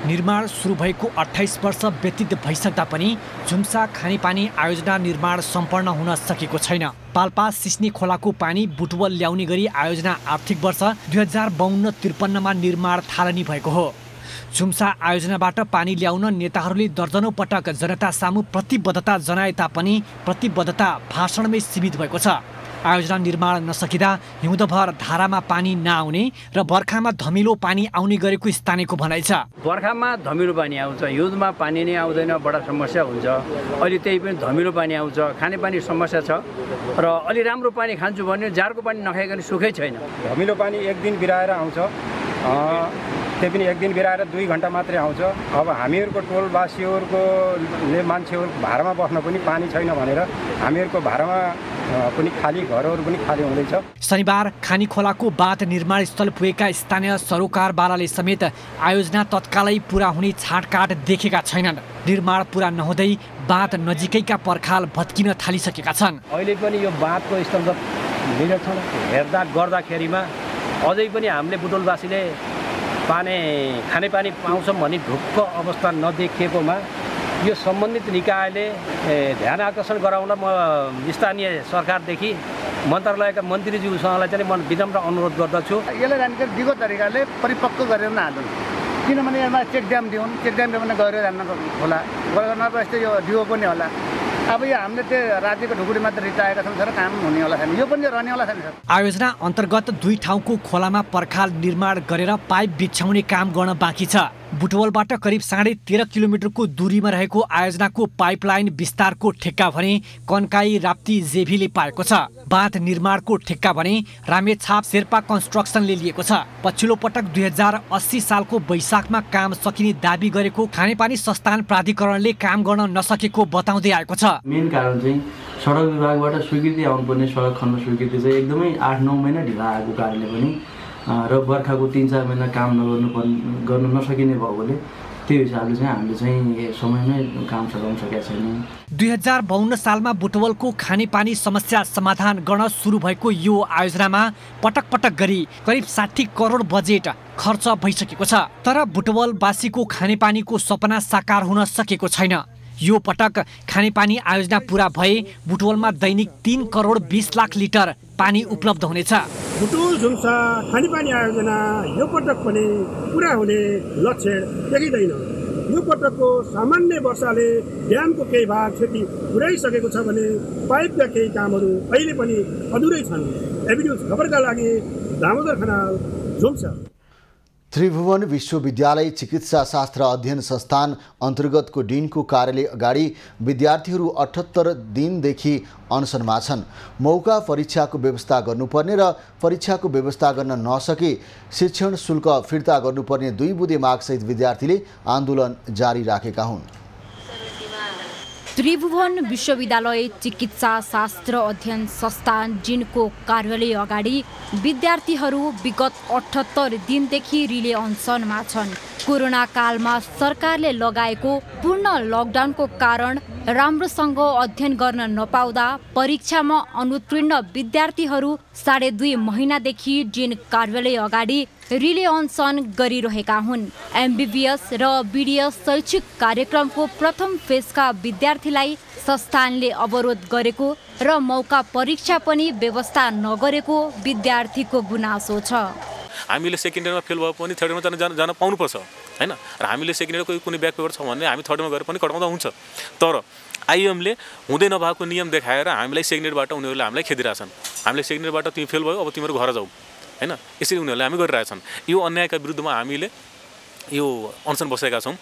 J: निर्माण सुरु भएको 28 वर्ष व्यतीत भइसक्दा पनि झुम्सा खानेपानी आयोजना निर्माण सम्पन्न हुन सकेको छैन। पाल्पा सिस्नी खोलाको पानी बुटवल ल्याउने गरी आयोजना आर्थिक वर्ष 2052-53मा निर्माण थालनी भएको हो। झुम्सा आयोजनाबाट पानी ल्याउन नेताहरूले दर्जनौं पटक जनता सामु प्रतिबद्धता जनाए तापनि प्रतिबद्धता भाषणमै सीमित भएको छ। आयोजना निर्माण नसकिँदा हिउँदभर धारामा पानी नआउने र बर्खामा धमिलो पानी आउने गरेको स्थानीयको भनाइ छ।
K: बर्खामा धमिलो पानी आउँछ, हिउँदमा पानी नै आउँदैन, बडा समस्या हुन्छ। अहिले त्यही पनि धमिलो पानी आउँछ, खानेपानी समस्या छ र अलि राम्रो पानी खान्छु भने जाडोको पानी नखाइकन सुखै छैन।
L: धमिलो पानी एक दिन बिराएर आउँछ, त्यही पनि एक दिन बिराएर 2 घण्टा मात्रै आउँछ। अब हामीहरूको टोलवासीहरूको मान्छेहरू भाडामा बस्न पनि पानी छैन भनेर हामीहरूको भाडामा पनि खाली घरहरू पनि खाली हुँदैछ।
J: शनिबार खानी खोलाको बाँध निर्माण स्थल पुगेका स्थानीय सरोकारवालाले समेत आयोजना तत्कालै पूरा हुने छाटकाट देखेका छैनन्। निर्माण पूरा नहुँदै बाँध नजिकैका पर्खाल भत्किन थालिसकेका छन्।
K: अहिले पनि यो बाँधको स्तर निरीक्षण गर्दाखेरिमा अझै पनि हामीले बुटवलवासीले खानेपानी पाउँछौँ भन्ने ढुक्क अवस्था नदेखिएकोमा यो सम्बन्धित निकायले ध्यान आकर्षण गराउन म स्थानीय सरकारदेखि मन्त्रालयका मन्त्रीज्यूसँगलाई चाहिँ म विनम्र अनुरोध गर्दछु।
M: यसलाई जानकारी दिगो तरिकाले परिपक्व गरेर नहाल्नु, किनभने यसमा चेक ड्याम दिउन्, चेक ड्याम भने गएर जान्न होला, गएर नभए यो दियो पनि होला। अब यो हामीले त्यो राज्यको ढुकुडी मात्र रिचाएका छन् सर, काम हुने होला छैन, यो पनि रहने होला छैन सर।
J: आयोजना अन्तर्गत 2 ठाउँको खोलामा पर्खाल निर्माण गरेर पाइप बिछ्याउने काम गर्न बाँकी छ। बुटवलबाट करिब 13.5 किलोमिटरको दूरीमा रहेको आयोजनाको पाइपलाइन विस्तारको ठेक्का भने कन्काई राप्ती जेभीले पाएको छ। बाँध निर्माणको ठेक्का भने रामेछाप शेर्पा कन्स्ट्रक्सनले लिएको छ। पछिल्लो पटक 2080 सालको वैशाखमा काम सकिने दाबी गरेको खानेपानी संस्थान प्राधिकरणले काम गर्न नसकेको बताउँदै आएको छ।
N: मेन कारण चाहिँ सडक विभागबाट स्वीकृति आउनुपर्ने सडक खण्ड स्वीकृति चाहिँ एकदमै 8-9 महिना ढिला आएको कारणले पनि र बर्खाको 3-4 महिना काम गर्न नसकिने भएकोले त्यो हिसाबले चाहिँ हामीले चाहिँ समयमै काम सघाउन सकेका छैनौँ।
J: 2052 सालमा बुटवलको खानेपानी समस्या समाधान गर्न सुरु भएको यो आयोजनामा पटक पटक गरी करिब 60 करोड बजेट खर्च भइसकेको छ। तर बुटवलवासीको खानेपानीको सपना साकार हुन सकेको छैन। यो पटक खानेपानी आयोजना पूरा भए बुटवलमा दैनिक 3 करोड 20 लाख लिटर पानी उपलब्ध हुनेछ।
O: बुटवल झुम्सा खानेपानी आयोजना यो पटक पनि पूरा हुने लक्ष्य देखिँदैन। यो पटकको सामान्य वर्षाले ड्यामको केही भाग क्षति पुर्याइसकेको छ भने पाइपका केही कामहरू अहिले पनि अधुरै छन्। एभिन्यूज खबरका लागि दामोदर खनाल, झुम्सा।
A: त्रिभुवन विश्वविद्यालय चिकित्सा शास्त्र अध्ययन संस्थान अन्तर्गतको डिनको कार्यालय अगाडि विद्यार्थीहरू 78 दिनदेखि अनसनमा छन्। मौका परीक्षाको व्यवस्था गर्नुपर्ने र परीक्षाको व्यवस्था गर्न नसके शिक्षण शुल्क फिर्ता गर्नुपर्ने 2 बुँदे मागसहित विद्यार्थीले आन्दोलन जारी राखेका हुन्।
F: त्रिभुवन विश्वविद्यालय चिकित्सा शास्त्र अध्ययन संस्थान जिनको कार्यालय अगाडि विद्यार्थीहरू विगत 78 दिनदेखि रिले अनसनमा छन्। कोरोना कालमा सरकारले लगाएको पूर्ण लकडाउनको कारण राम्रोसँग अध्ययन गर्न नपाउँदा परीक्षामा अनुत्तीर्ण विद्यार्थीहरू 2.5 महिनादेखि जिन कार्यालय अगाडि रिले अनसन गरिरहेका हुन्। एमबीबीएस र बीडीएस शैक्षिक कार्यक्रमको प्रथम फेजका विद्यार्थीलाई संस्थानले अवरोध गरेको र मौका परीक्षा पनि व्यवस्था नगरेको विद्यार्थीको गुनासो छ।
P: हामीले सेकेन्ड इयरमा फेल भए पनि थर्ड इयरमा जान पाउनुपर्छ हैन, र हामीले सेकेन्ड इयरको कुनै ब्याक पेपर छ भने हामी थर्ड इयरमा गएर पनि कटाउँदा हुन्छ। तर आइएमले हुँदै नभएको नियम देखाएर हामीलाई सेकेन्ड इयरबाट उनीहरूले हामीलाई खेदिरहेछन्। हामीले सेकेन्ड इयरबाट तिमी फेल भयो, अब तिमीहरू घर जाऊ हैन, यसरी उनीहरूले हामी गरिरहेछन्। यो अन्यायका विरुद्धमा हामीले यो अनसन बसेका छौँ।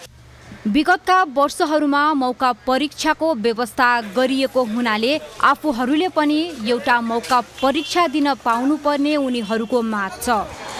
F: विगतका वर्षहरूमा मौका परीक्षाको व्यवस्था गरिएको हुनाले आफूहरूले पनि एउटा मौका परीक्षा दिन पाउनुपर्ने उनीहरूको माग छ।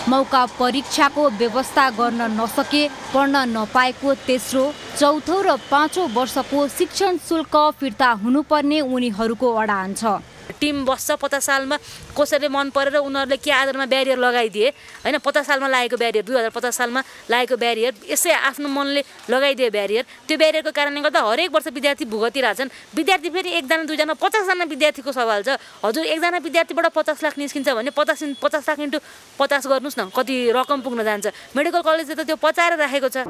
F: मौका परीक्षाको व्यवस्था गर्न नसके पढ्न नपाएको तेस्रो, चौथो र पाँचौं वर्षको शिक्षण शुल्क फिर्ता हुनुपर्ने उनीहरूको अडान छ।
Q: टिम बस्छ 50 सालमा कसैले मन परेर उनीहरूले के आधारमा ब्यारियर लगाइदिए हैन, 50 सालमा लागेको ब्यारियर 2050 सालमा लागेको ब्यारियर यसै आफ्नो मनले लगाइदिए ब्यारियर। त्यो ब्यारियरको कारणले गर्दा हरेक वर्ष विद्यार्थी भुगतिरहेछन्। विद्यार्थी फेरि एकजना दुईजना 50 जना विद्यार्थीको सवाल छ। हजुर एकजना विद्यार्थीबाट 50 लाख निस्किन्छ भने 50 लाख इन्टु 50 गर्नुस् न कति रकम पुग्न जान्छ। मेडिकल कलेजले त त्यो पचाएर राखेको छ।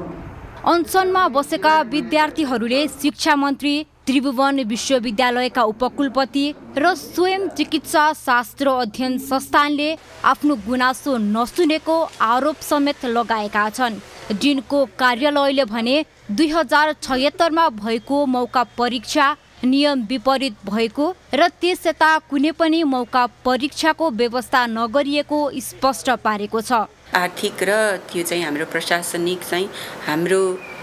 F: अनसनमा बसेका विद्यार्थीहरूले शिक्षा मन्त्री, त्रिभुवन विश्वविद्यालयका उपकुलपति र स्वयं चिकित्सा शास्त्र अध्ययन संस्थानले आफ्नो गुनासो नसुनेको आरोप समेत लगाएका छन्। जिनको कार्यालयले भने 2076 मा भएको मौका परीक्षा नियम विपरीत भएको र त्यसयता कुनै पनि मौका परीक्षाको व्यवस्था नगरिएको स्पष्ट पारेको छ।
R: आर्थिक र त्यो चाहिँ हाम्रो प्रशासनिक चाहिँ हाम्रो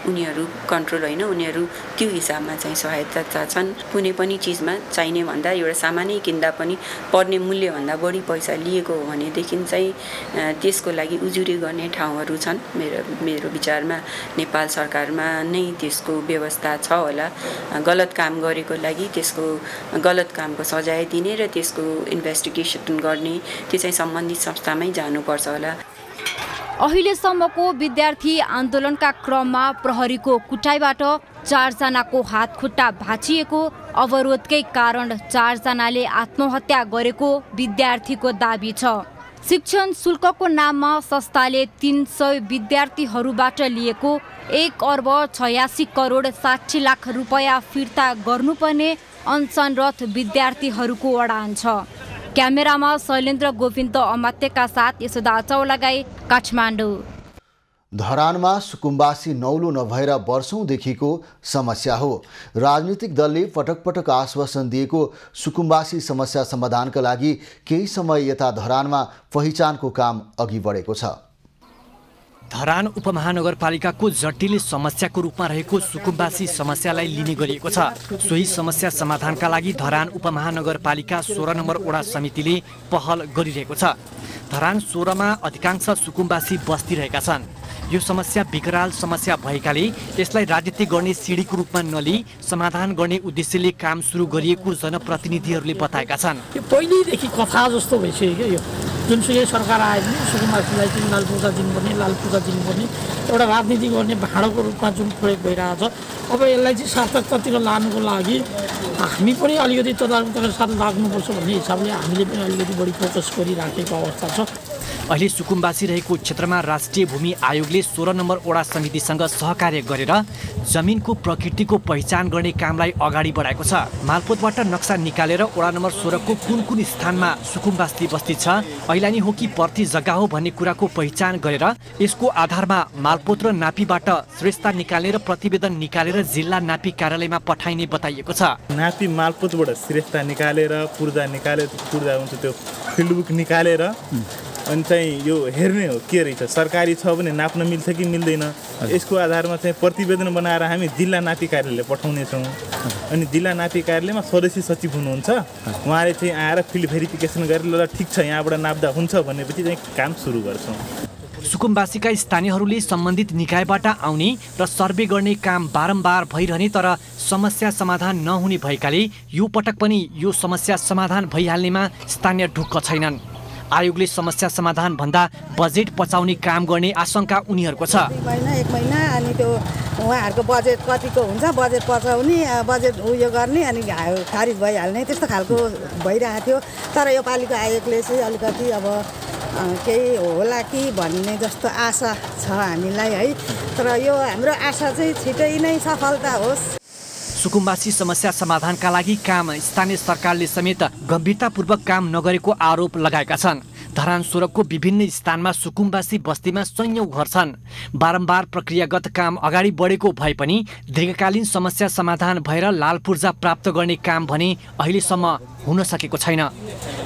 R: उनीहरू कन्ट्रोल होइन, उनीहरू त्यो हिसाबमा चाहिँ सहायता चाहन्छन्। कुनै पनि चिजमा चाहिने भन्दा एउटा सामानै किन्दा पनि पर्ने मूल्यभन्दा बढी पैसा लिएको हो भनेदेखि चाहिँ त्यसको लागि उजुरी गर्ने ठाउँहरू छन्। मेरो विचारमा नेपाल सरकारमा नै त्यसको व्यवस्था छ होला। गलत काम गरेको लागि त्यसको गलत कामको सजाय दिने र त्यसको इन्भेस्टिगेसन गर्ने त्यो चाहिँ सम्बन्धित संस्थामै जानुपर्छ होला।
F: अहिलेसम्मको विद्यार्थी आन्दोलनका क्रममा प्रहरीको कुटाइबाट 4 जनाको हात खुट्टा भाँचिएको, अवरोधकै कारण 4 जनाले आत्महत्या गरेको विद्यार्थीको दाबी छ। शिक्षण शुल्कको नाममा संस्थाले 300 विद्यार्थीहरूबाट लिएको 1 अर्ब 86 करोड 60 लाख रुपैयाँ फिर्ता गर्नुपर्ने अनसनरत विद्यार्थीहरूको अडान छ। क्यामेरामा शैलेन्द्र गोविन्द अमात्यका साथ यशोदा चौलागाई, काठमाडौँ।
A: धरानमा सुकुम्बासी नौलो नभएर वर्षौंदेखिको समस्या हो। राजनीतिक दलले पटक पटक आश्वासन दिएको सुकुम्बासी समस्या समाधानका लागि केही समय यता धरानमा पहिचानको काम अघि बढेको छ।
J: धरान उपमहानगरपालिकाको जटिल समस्याको रूपमा रहेको सुकुम्बासी समस्यालाई लिने गरिएको छ। सोही समस्या समाधानका लागि धरान उपमहानगरपालिका 16 नम्बर वडा समितिले पहल गरिरहेको छ। धरान 16 मा अधिकांश सुकुम्बासी बस्तिरहेका छन्। यो समस्या विकराल समस्या भएकाले यसलाई राजनीति गर्ने सिडीको रूपमा नलिई समाधान गर्ने उद्देश्यले काम सुरु गरिएको जनप्रतिनिधिहरूले बताएका छन्।
S: पहिलेदेखि कथा जस्तो भइसक्यो यो जुनसुकै सरकार आए पनि सुकुम्बासीलाई चाहिँ लालपूर्जा दिनुपर्ने एउटा राजनीति गर्ने भाँडोको रूपमा जुन प्रयोग भइरहेछ अब यसलाई चाहिँ सार्थकतातिर लानुको लागि हामी पनि अलिकति तदारुकताका साथ लाग्नुपर्छ भन्ने हिसाबले हामीले पनि अलिकति बढी फोकस गरिराखेको अवस्था छ।
J: अहिले सुकुम्बासी रहेको क्षेत्रमा राष्ट्रिय भूमि आयोगले 16 नम्बर वडा समितिसँग सहकार्य गरेर जमिनको प्रकृतिको पहिचान गर्ने कामलाई अगाडि बढाएको छ। मालपोतबाट नक्सा निकालेर वडा नम्बर 16 को कुन स्थानमा सुकुम्बासी बस्ती छ, ऐलानी हो कि पर्ती जग्गा हो भन्ने कुराको पहिचान गरेर यसको आधारमा मालपोत र नापीबाट श्रेष्ठता निकालेर प्रतिवेदन निकालेर जिल्ला नापी कार्यालयमा पठाइने बताइएको छ।
T: नापी मालपोतबाट श्रेष्ठता निकालेर पूर्जा हुन्छ त्यो फिल्डबुक निकालेर अनि चाहिँ यो हेर्ने हो के रहेछ, सरकारी छ भने नाप्न मिल्छ कि मिल्दैन। यसको आधारमा चाहिँ प्रतिवेदन बनाएर हामी जिल्ला नापी कार्यालय पठाउनेछौँ। अनि जिल्ला नापी कार्यालयमा स्वदेशी सचिव हुनुहुन्छ, उहाँले चाहिँ आएर फिल्ड भेरिफिकेसन गरेर ल ठिक छ यहाँबाट नाप्दा हुन्छ भनेपछि चाहिँ काम सुरु गर्छौँ।
J: सुकुम्बासीका स्थानीयहरूले सम्बन्धित निकायबाट आउने र सर्वे गर्ने काम बारम्बार भइरहने तर समस्या समाधान नहुने भएकाले यो पटक पनि यो समस्या समाधान भइहाल्नेमा स्थानीय ढुक्क छैनन्। आयोगले समस्या समाधान भन्दा बजेट पचाउने काम गर्ने आशंका उनीहरूको छ।
U: एक महिना अनि त्यो उहाँहरूको बजेट कतिको हुन्छ, बजेट पचाउने बजेट उयो गर्ने अनि खारिज भइहाल्ने त्यस्तो खालको भइरहेको थियो। तर यो पालिको आयोगले चाहिँ अलिकति अब केही होला कि भन्ने जस्तो आशा छ हामीलाई है। तर यो हाम्रो आशा चाहिँ छिटै नै सफलता होस्।
J: सुकुम्बासी समस्या समाधानका लागि काम स्थानीय सरकारले समेत गम्भीरतापूर्वक काम नगरेको आरोप लगाएका छन्। धरान सोरबको विभिन्न स्थानमा सुकुम्बासी बस्तीमा सयौं घर छन्। बारम्बार प्रक्रियागत काम अगाडि बढेको भए पनि दीर्घकालीन समस्या समाधान भएर लाल पूर्जा प्राप्त गर्ने काम भने अहिलेसम्म हुन सकेको छैन।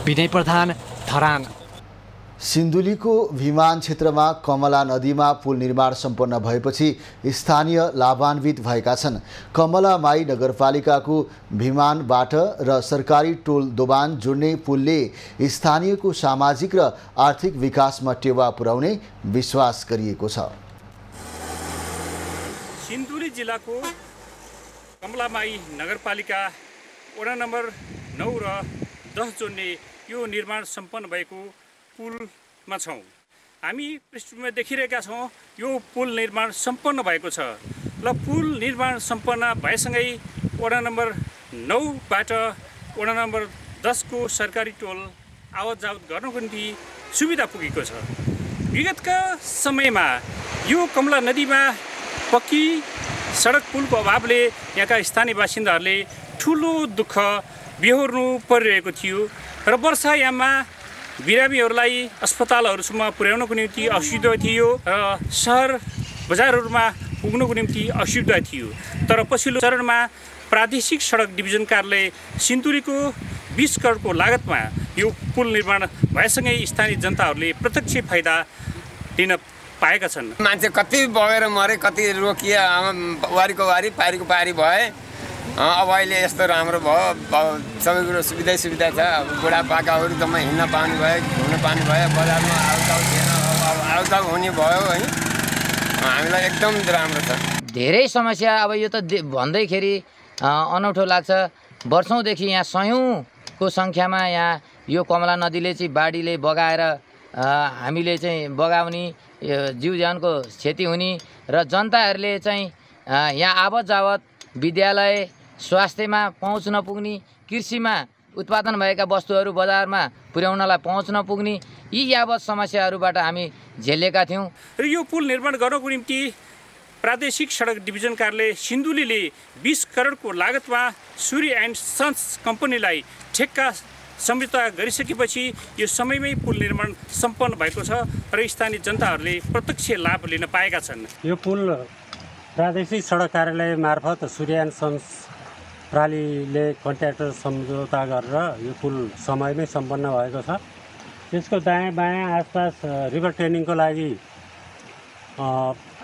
J: विनय प्रधान, धरान।
A: सिन्धुलीको भिमान क्षेत्रमा कमला नदीमा पुल निर्माण सम्पन्न भएपछि स्थानीय लाभान्वित भएका छन्। कमलामाई नगरपालिकाको भिमानबाट र सरकारी टोल दोबान जोड्ने पुलले स्थानीयको सामाजिक र आर्थिक विकासमा टेवा पुर्याउने विश्वास गरिएको छ।
V: सिन्धुली जिल्लाको कमलामाई नगरपालिका वडा नम्बर 9 र 10 जोड्ने यो निर्माण सम्पन्न भएको पुलमा छौँ। हामी पृष्ठभूमिमा देखिरहेका छौँ यो पुल निर्माण सम्पन्न भएको छ। ल पुल निर्माण सम्पन्न भएसँगै वडा नम्बर 9बाट वडा नम्बर 10 को सरकारी टोल आवत जावत गर्नको निम्ति सुविधा पुगेको छ। विगतका समयमा यो कमला नदीमा पक्की सडक पुलको अभावले यहाँका स्थानीय बासिन्दाहरूले ठुलो दुःख बेहोर्नु परिरहेको थियो र वर्षायाममा बिरामीहरूलाई अस्पतालहरूसम्म पुर्याउनको निम्ति असुविधा थियो र सहर बजारहरूमा पुग्नको निम्ति असुविधा थियो। तर पछिल्लो चरणमा प्रादेशिक सडक डिभिजन कार्यालय सिन्धुलीको 20 करोडको लागतमा यो पुल निर्माण भएसँगै स्थानीय जनताहरूले प्रत्यक्ष फाइदा लिन पाएका छन्।
W: मान्छे कति बगेर मरे, कति रोकिए, वारीको वारी पारीको पारी भए। अब अहिले यस्तो राम्रो भयो, सबै कुरो सुविधा छ। अब बुढापाकाहरू जम्मै हिँड्न पाउने भयो, घुम्न पाउने भयो, बजारमा आउजाउ थिएन, अब आउजाउ हुने भयो है। हामीलाई एकदम राम्रो छ।
X: धेरै समस्या अब यो त भन्दैखेरि अनौठो लाग्छ। वर्षौँदेखि यहाँ सयौँको सङ्ख्यामा यहाँ यो कमला नदीले चाहिँ बाढीले बगाएर हामीले चाहिँ बगाउने, जीव ज्यानको क्षति हुने र जनताहरूले चाहिँ यहाँ आवत जावत विद्यालय स्वास्थ्यमा पहुँच नपुग्ने, कृषिमा उत्पादन भएका वस्तुहरू बजारमा पुर्याउनलाई पहुँच नपुग्ने यी यावत समस्याहरूबाट हामी झेलेका थियौँ।
V: र यो पुल निर्माण गर्नको निम्ति प्रादेशिक सडक डिभिजन कार्यालय सिन्धुलीले 20 करोडको लागतमा सूर्य एन्ड सन्स कम्पनीलाई ठेक्का सम्झौता गरिसकेपछि यो समयमै पुल निर्माण सम्पन्न भएको छ र स्थानीय जनताहरूले प्रत्यक्ष लाभ लिन पाएका छन्।
Y: यो पुल प्रादेशिक सडक कार्यालय मार्फत सूर्य एन्ड सन्स प्रालीले कन्ट्र्याक्टर सम्झौता गरेर यो पुल समयमै सम्पन्न भएको छ। यसको दायाँ बायाँ आसपास रिभर ट्रेनिङको लागि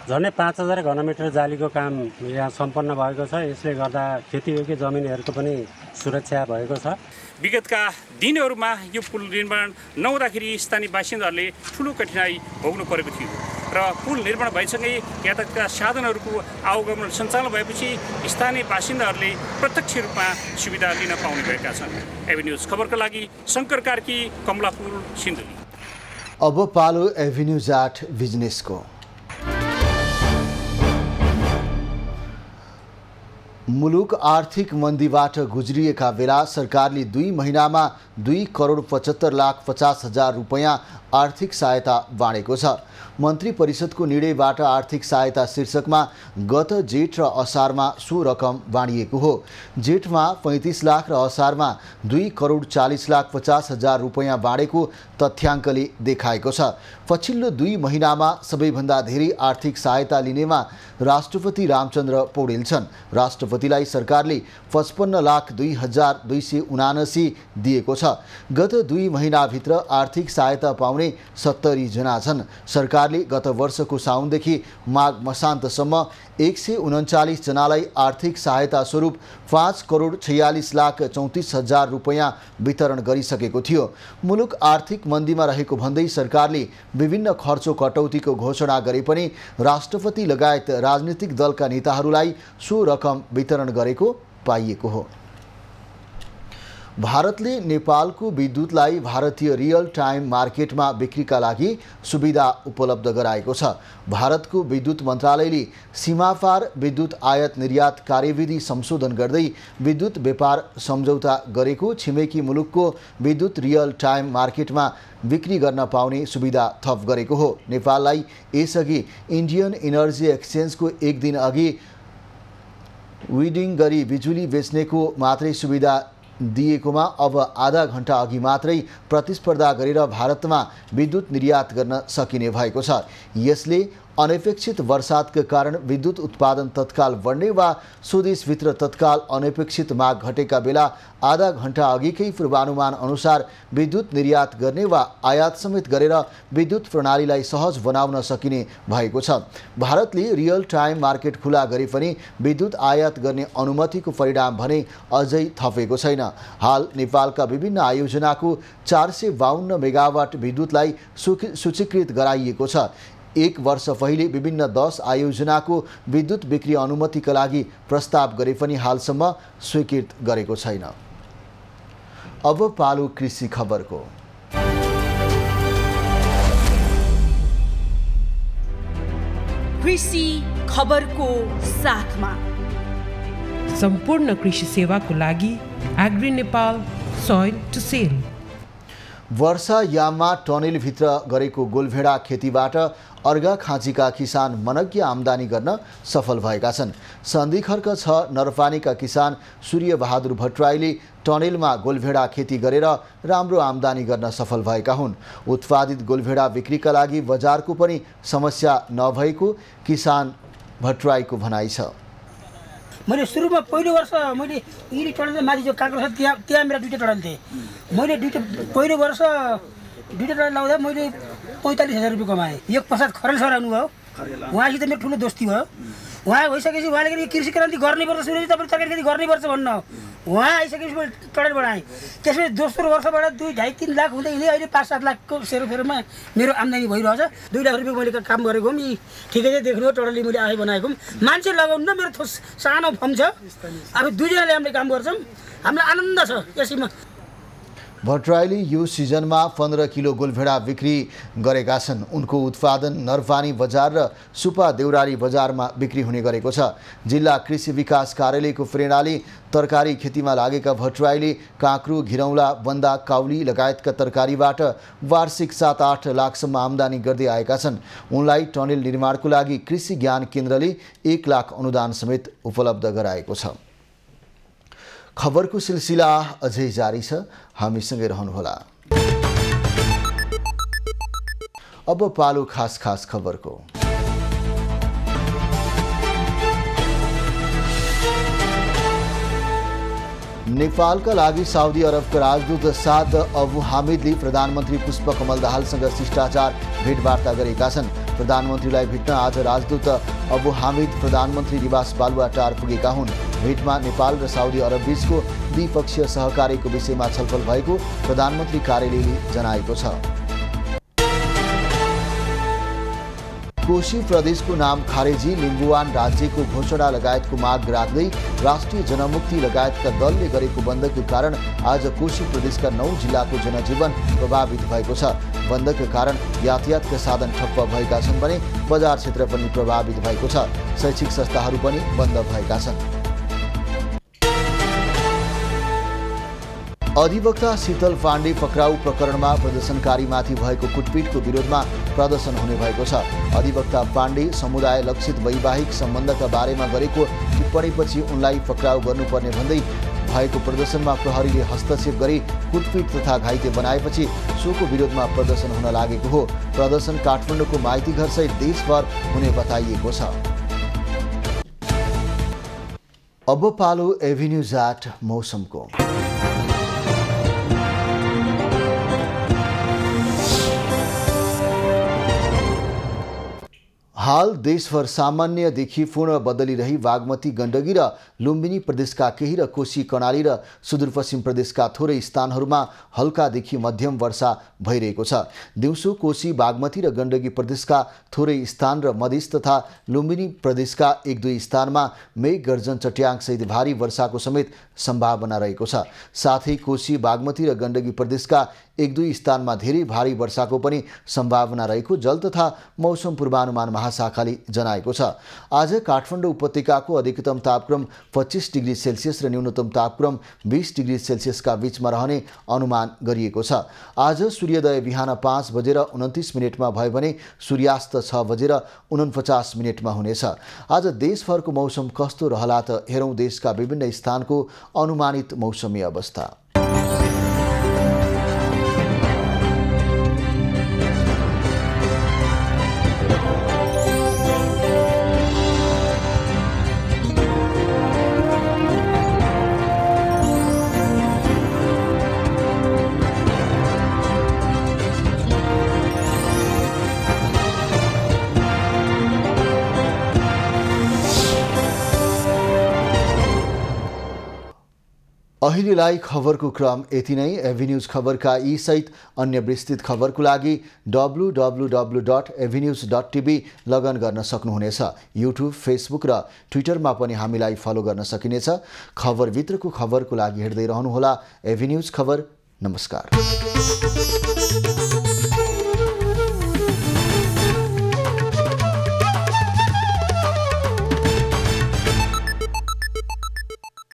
Y: झन्डै 5000 घनमिटर जालीको काम यहाँ सम्पन्न भएको छ। यसले गर्दा खेतीयोग्य जमिनहरूको पनि सुरक्षा भएको छ।
V: विगतका दिनहरूमा यो पुल निर्माण नहुँदाखेरि स्थानीय बासिन्दाहरूले ठुलो कठिनाई भोग्नु परेको थियो र पुल निर्माण भएसँगै यातायातका साधनहरूको आवागमन सञ्चालन भएपछि स्थानीय बासिन्दाहरूले प्रत्यक्ष रूपमा सुविधा लिन पाउने भएका छन्। एभी न्युज खबरका लागि शङ्कर कार्की, कमलापुर, सिन्धुली।
A: अब पालो एभिन्यूज एट बिजनेसको। मुलुक आर्थिक मन्दीबाट गुज्रिएका बेला सरकारले 2 महिनामा 2,75,50,000 रुपैयाँ आर्थिक सहायता बाँडेको छ। मन्त्री परिषदको निर्णयबाट आर्थिक सहायता शीर्षकमा गत जेठ र असारमा सो रकम बाँडिएको हो। जेठमा 35 लाख र असारमा 2,40,50,000 रुपैयाँ बाँडेको तथ्याङ्कले देखाएको छ। पछिल्लो 2 महिनामा सबैभन्दा धेरै आर्थिक सहायता लिनेमा राष्ट्रपति रामचन्द्र पौडेल छन्। राष्ट्रपतिलाई सरकारले 55,02,279 दिएको छ। गत 2 महिनाभित्र आर्थिक सहायता पाउने 70 जना छन्। सरकारले गत वर्षको साउनदेखि माघ मसान्तसम्म 139 जनालाई आर्थिक सहायता स्वरूप 5,46,34,000 रुपैयाँ वितरण गरिसकेको थियो। मुलुक आर्थिक मन्दीमा रहेको भन्दै सरकारले विभिन्न खर्चो कटौतीको घोषणा गरे पनि राष्ट्रपति लगायत राजनीतिक दलका नेताहरूलाई सो रकम वितरण गरेको पाइएको हो। भारतले नेपालको विद्युतलाई भारतीय रियल टाइम मार्केटमा बिक्रीका लागि सुविधा उपलब्ध गराएको छ। भारतको विद्युत मन्त्रालयले सीमापार विद्युत आयात निर्यात कार्यविधि संशोधन गर्दै विद्युत व्यापार सम्झौता गरेको छिमेकी मुलुकको विद्युत रियल टाइम मार्केटमा बिक्री गर्न पाउने सुविधा थप गरेको हो। नेपाललाई यसअघि इन्डियन इनर्जी एक्सचेन्जको एक दिन अघि विडिङ गरी बिजुली बेच्नेको मात्रै सुविधा दिएकोमा अब आधा घण्टा अघि मात्रै प्रतिस्पर्धा गरेर भारतमा विद्युत निर्यात गर्न सकिने भएको छ। यसले अनपेक्षित वर्षातका कारण विद्युत उत्पादन तत्काल बढ्ने वा स्वदेशभित्र तत्काल अनपेक्षित माग घटेका बेला आधा घण्टा अघिकै पूर्वानुमान अनुसार विद्युत निर्यात गर्ने वा आयात समेत गरेर विद्युत प्रणालीलाई सहज बनाउन सकिने भएको छ। भारतले रियल टाइम मार्केट खुला गरे पनि विद्युत आयात गर्ने अनुमतिको परिणाम भने अझै थपेको छैन। हाल नेपालका विभिन्न आयोजनाको 452 मेगावाट विद्युतलाई सूचीकृत गराइएको छ। 1 वर्ष पहिले विभिन्न 10 आयोजनाको विद्युत बिक्री अनुमतिका लागि प्रस्ताव गरे पनि हालसम्म स्वीकृत गरेको छैन। अब पालो कृषि खबरको।
B: कृषि खबरको साथमा
C: सम्पूर्ण कृषि सेवाको लागि agri Nepal soil to sell.
A: वर्षायाममा टनेलभित्र गरेको गोलभेडा खेतीबाट अर्घाखाँचीका किसान मनज्ञ आम्दानी गर्न सफल भएका छन्। सन्धिखर्क 6 नरपानीका किसान सूर्यबहादुर भट्टराईले टनेलमा गोलभेडा खेती गरेर राम्रो आम्दानी गर्न सफल भएका हुन्। उत्पादित गोलभेडा बिक्रीका लागि बजारको पनि समस्या नभएको किसान भट्टराईको भनाइ छ।
D: मैले सुरुमा पहिलो वर्ष मैले यी टनल माथि जो काँक्रो छ त्यहाँ मेरा 2टा टनल थिए। मैले पहिलो वर्ष 2टा टनल लाउँदा मैले 45,000 रुपियाँ कमाएँ। एक पश्चात खरेल सर आउनुभयो, उहाँसित मेरो ठुलो दोस्ती भयो। उहाँ भइसकेपछि उहाँले यो कृषि क्रान्ति गर्नैपर्छ, सुरुदेखि तपाईँले तरकारी खेती गर्नैपर्छ भन्नु उहाँ आइसकेपछि मैले टनल बढाएँ। त्यसपछि दोस्रो वर्षबाट 2.5-3 लाख हुँदै हिँड्दै अहिले 5-7 लाखको सेरोफेरोमा मेरो आम्दानी भइरहेछ। 2 लाख रुपियाँ मैले काम गरेको यी ठिकै चाहिँ देख्नु टनलले मैले आफै बनाएको मान्छे लगाउनु न मेरो सानो फर्म छ। अब 2 जनाले हामीले काम गर्छौँ, हामीलाई आनन्द छ यसैमा।
A: भट्टराईले यो सिजनमा 15 किलो गोलभेडा बिक्री गरेका छन्। उनको उत्पादन नरपानी बजार र सुपा देउराली बजारमा बिक्री हुने गरेको छ। जिल्ला कृषि विकास कार्यालयको प्रेरणाले तरकारी खेतीमा लागेका भट्टराईले काँक्रो, घिरौँला, बन्दा, काउली लगायतका तरकारीबाट वार्षिक 7-8 लाखसम्म आम्दानी गर्दै आएका छन्। उनलाई टनेल निर्माणको लागि कृषि ज्ञान केन्द्रले 1 लाख अनुदान समेत उपलब्ध गराएको छ। खबरको सिलसिला अझै जारी छ, हामीसँगै रहनुहोला। अब पालो खास खबरको। नेपालका लागि साउदी अरबका राजदूत साद अबु हामिदले प्रधानमन्त्री पुष्पकमल दाहालसँग शिष्टाचार भेटवार्ता गरेका छन्। प्रधानमन्त्रीलाई भेट्न आज राजदूत अबु हामिद प्रधानमन्त्री निवास बालुवाटार पुगेका हुन्। भेटमा नेपाल र साउदी अरब बीचको द्विपक्षीय सहकार्यको विषयमा छलफल भएको प्रधानमन्त्री कार्यालयले जनाएको छ। कोशी प्रदेशको नाम खारेजी, लिम्बुवान राज्यको घोषणा लगायतको माग राख्दै राष्ट्रिय जनमुक्ति लगायतका दलले गरेको बन्दको कारण आज कोशी प्रदेशका 9 जिल्लाको जनजीवन प्रभावित भएको छ। बन्दका कारण यातायातका साधन ठप्प भएका छन् भने बजार क्षेत्र पनि प्रभावित भएको छ। शैक्षिक संस्थाहरू पनि बन्द भएका छन्। अधिवक्ता शीतल पाण्डे पक्राउ प्रकरणमा प्रदर्शनकारीमाथि भएको कुटपिटको विरोधमा प्रदर्शन हुने भएको छ। अधिवक्ता पाण्डे समुदाय लक्षित वैवाहिक सम्बन्धका बारेमा गरेको टिप्पणीपछि उनलाई पक्राउ गर्नुपर्ने भन्दै भएको प्रदर्शनमा प्रहरीले हस्तक्षेप गरी कुटपिट तथा घाइते बनाएपछि सोको विरोधमा प्रदर्शन हुन लागेको हो। प्रदर्शन काठमाडौँको माइती घरसहित देशभर हुने बताइएको छ। अब पालो एभिन्यूज एट मौसमको। हाल देशभर सामान्यदेखि पूर्ण बदलिरही बागमती, गण्डकी र लुम्बिनी प्रदेशका केही र कोशी, कर्णाली र सुदूरपश्चिम प्रदेशका थोरै स्थानहरूमा हल्कादेखि मध्यम वर्षा भइरहेको छ। दिउँसो कोशी, बागमती र गण्डकी प्रदेशका थोरै स्थान र मधेस तथा लुम्बिनी प्रदेशका 1-2 स्थानमा मेघ गर्जन, चट्याङसहित भारी वर्षाको समेत सम्भावना रहेको छ। साथै कोशी, बागमती र गण्डकी प्रदेशका 1-2 स्थानमा धेरै भारी वर्षाको पनि सम्भावना रहेको जल तथा मौसम पूर्वानुमान महाशाखाले जनाएको छ। आज काठमाडौँ उपत्यकाको अधिकतम तापक्रम 25 डिग्री सेल्सियस र न्यूनतम तापक्रम 20 डिग्री सेल्सियसका बीचमा रहने अनुमान गरिएको छ। आज सूर्योदय बिहान 5:29 भयो भने सूर्यास्त 6:49 हुनेछ। आज देशभरको मौसम कस्तो रहला त हेरौँ देशका विभिन्न स्थानको अनुमानित मौसमी अवस्था। अहिलेलाई खबरको क्रम यति नै। एभिन्यूज खबरका यी सहित अन्य विस्तृत खबरको लागि www.avenews.tv लगइन गर्न सक्नुहुनेछ। युट्युब, फेसबुक र ट्विटरमा पनि हामीलाई फलो गर्न सकिनेछ। खबरभित्रको खबरको लागि हेर्दै रहनुहोला एभिन्यूज खबर। नमस्कार।